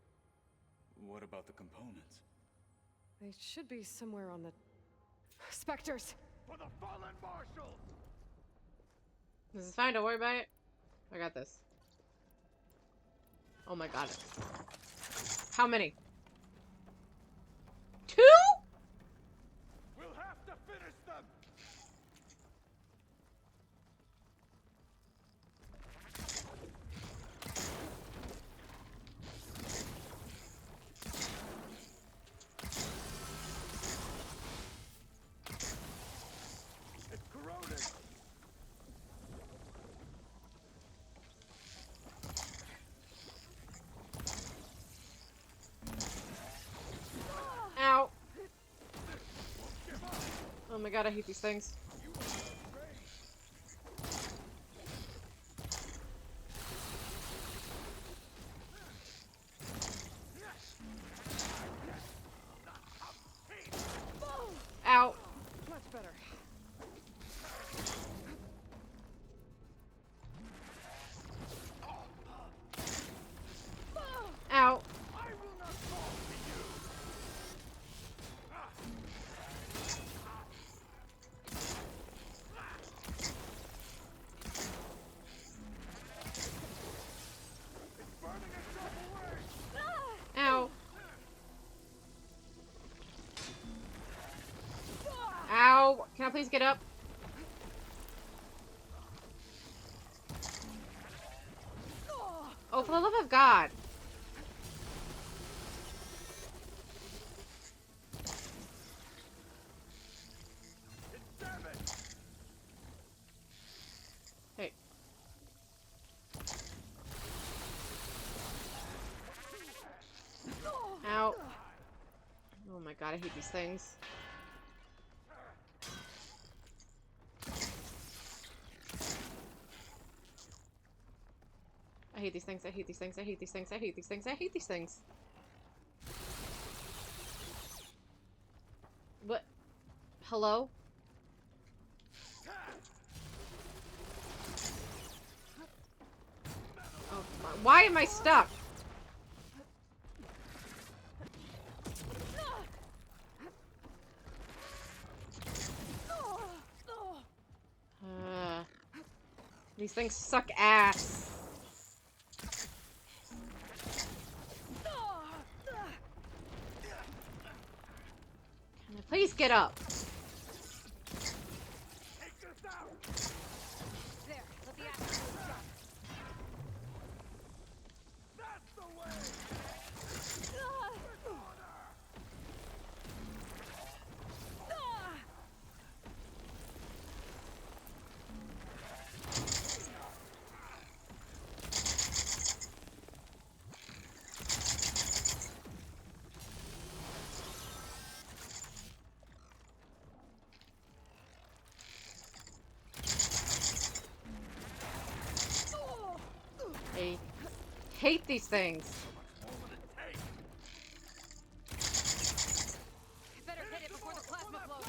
What about the components? They should be somewhere on the... Spectres! For the fallen marshals! This is fine, don't worry about it. I got this. Oh my god. How many? 2? We'll have to finish them! It's corroding! Ow. Oh my god, I hate these things. Ow. Much better. Ow. I will not fall to you! Can I please get up? Oh, for the love of God. Hey. Ow. Oh my God, I hate these things. I hate these things, I hate these things, I hate these things, I hate these things, I hate these things. What? Hello? Oh, why am I stuck? These things suck ass. Can I please get up? There, let the axe do its job. That's the way! I hate these things. Better hit it before the plasma flows.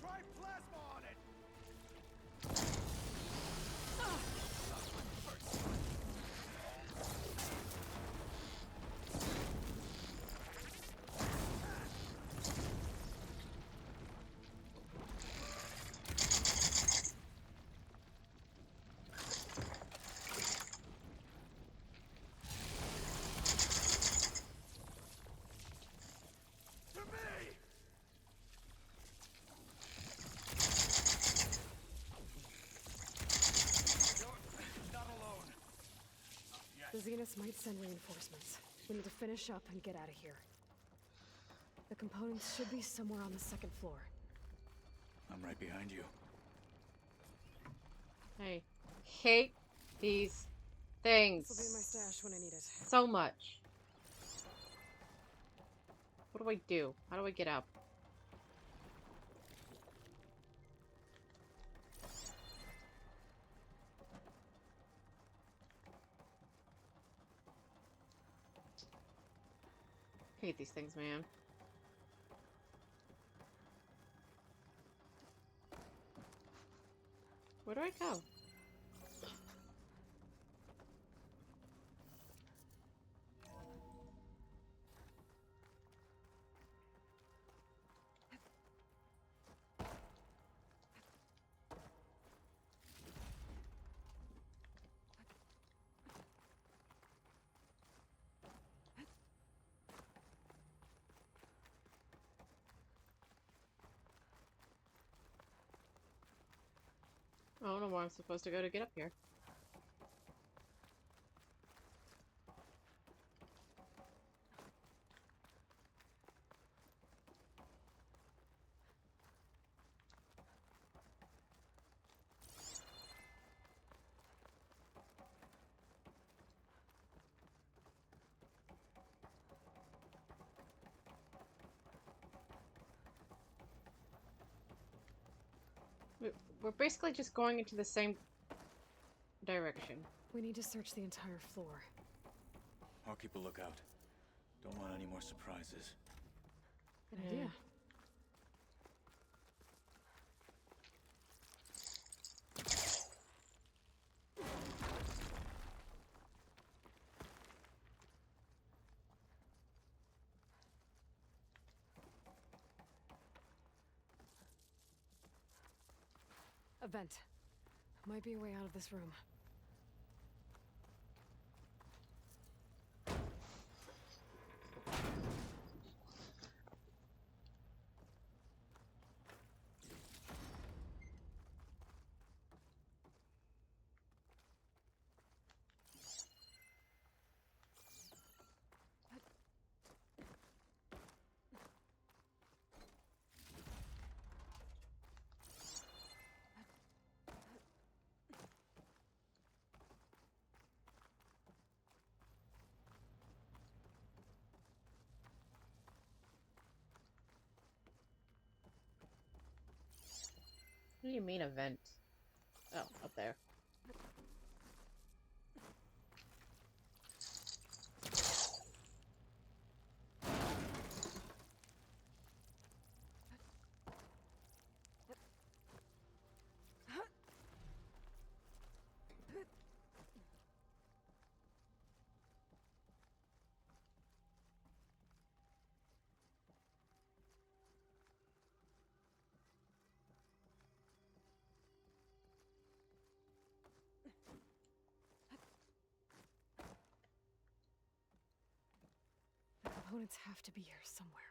Try plasma on it! To me! Not alone. The Zeniths might send reinforcements. We need to finish up and get out of here. The components should be somewhere on the second floor. I'm right behind you. I hate these things. This will be in my stash when I need it. So much. What do I do? How do I get up? Hate these things, man. Where do I go? I don't know where I'm supposed to go to get up here. We're basically just going into the same direction. We need to search the entire floor. I'll keep a lookout. Don't want any more surprises. Good idea. A vent. Might be a way out of this room. What do you mean event? Oh, up there. The components have to be here somewhere.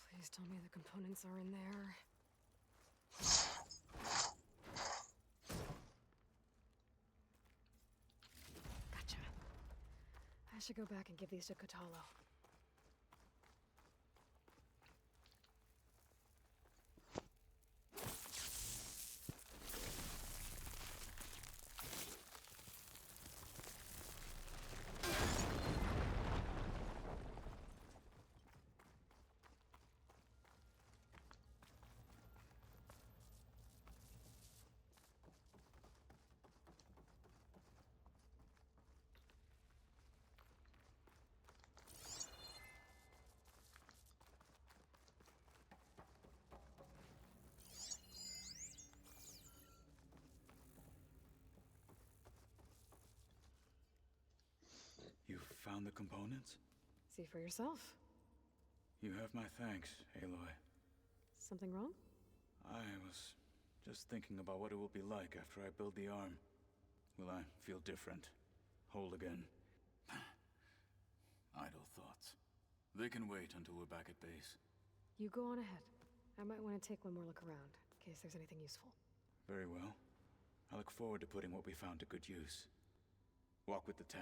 Please tell me the components are in there. Gotcha. I should go back and give these to Kotalo. You found the components? See for yourself. You have my thanks, Aloy. Something wrong? I was just thinking about what it will be like after I build the arm. Will I feel different? Whole again? Idle thoughts. They can wait until we're back at base. You go on ahead. I might want to take one more look around, in case there's anything useful. Very well. I look forward to putting what we found to good use. Walk with the 10.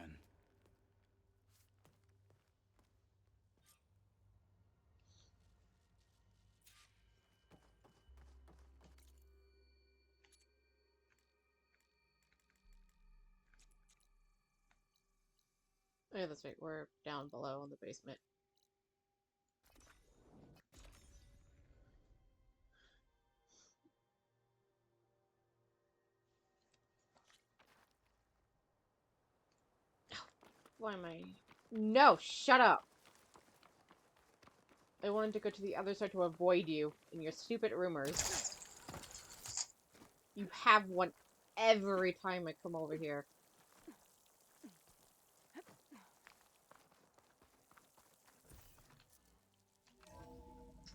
Oh, yeah, that's right. We're down below in the basement. Why am I... No, shut up! I wanted to go to the other side to avoid you and your stupid rumors. You have one every time I come over here.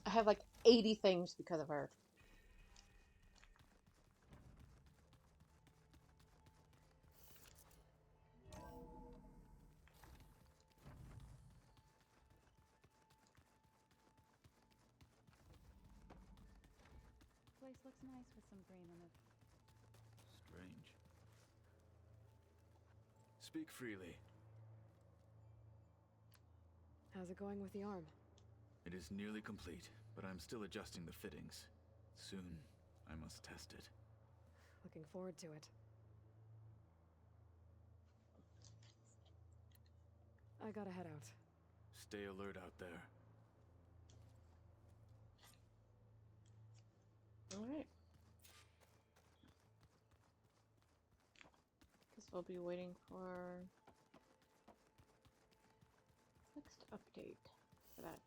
I have like 80 things because of her. Place looks nice with some green in it. Strange. Speak freely. How's it going with the arm? It is nearly complete, but I'm still adjusting the fittings. Soon, I must test it. Looking forward to it. I gotta head out. Stay alert out there. Alright. we'll be waiting for next update for that.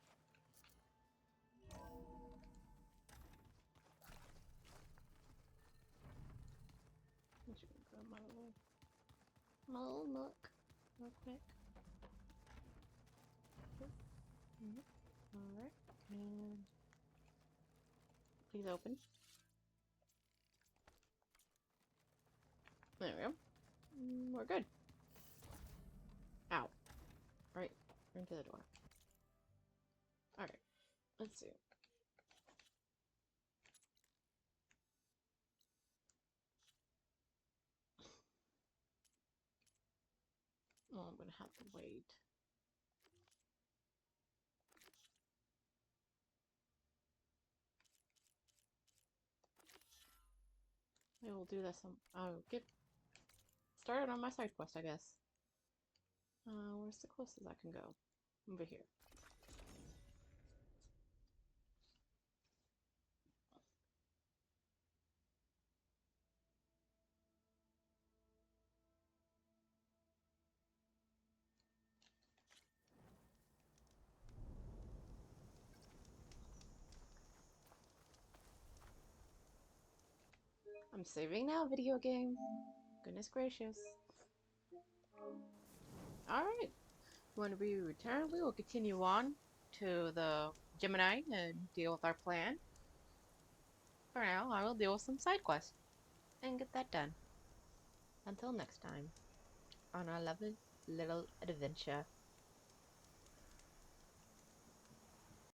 I'm just gonna grab my little nook real quick. Alright, and please open. There we go. We're good. Ow. Right into the door. Alright, let's see. Well, I'm gonna have to wait. Maybe we'll do this. I'll get started on my side quest, I guess. Where's the closest I can go? Over here. I'm saving now, video game. Goodness gracious. Alright. When we return, we will continue on to the Gemini and deal with our plan. For now, I will deal with some side quests and get that done. Until next time, on our lovely little adventure.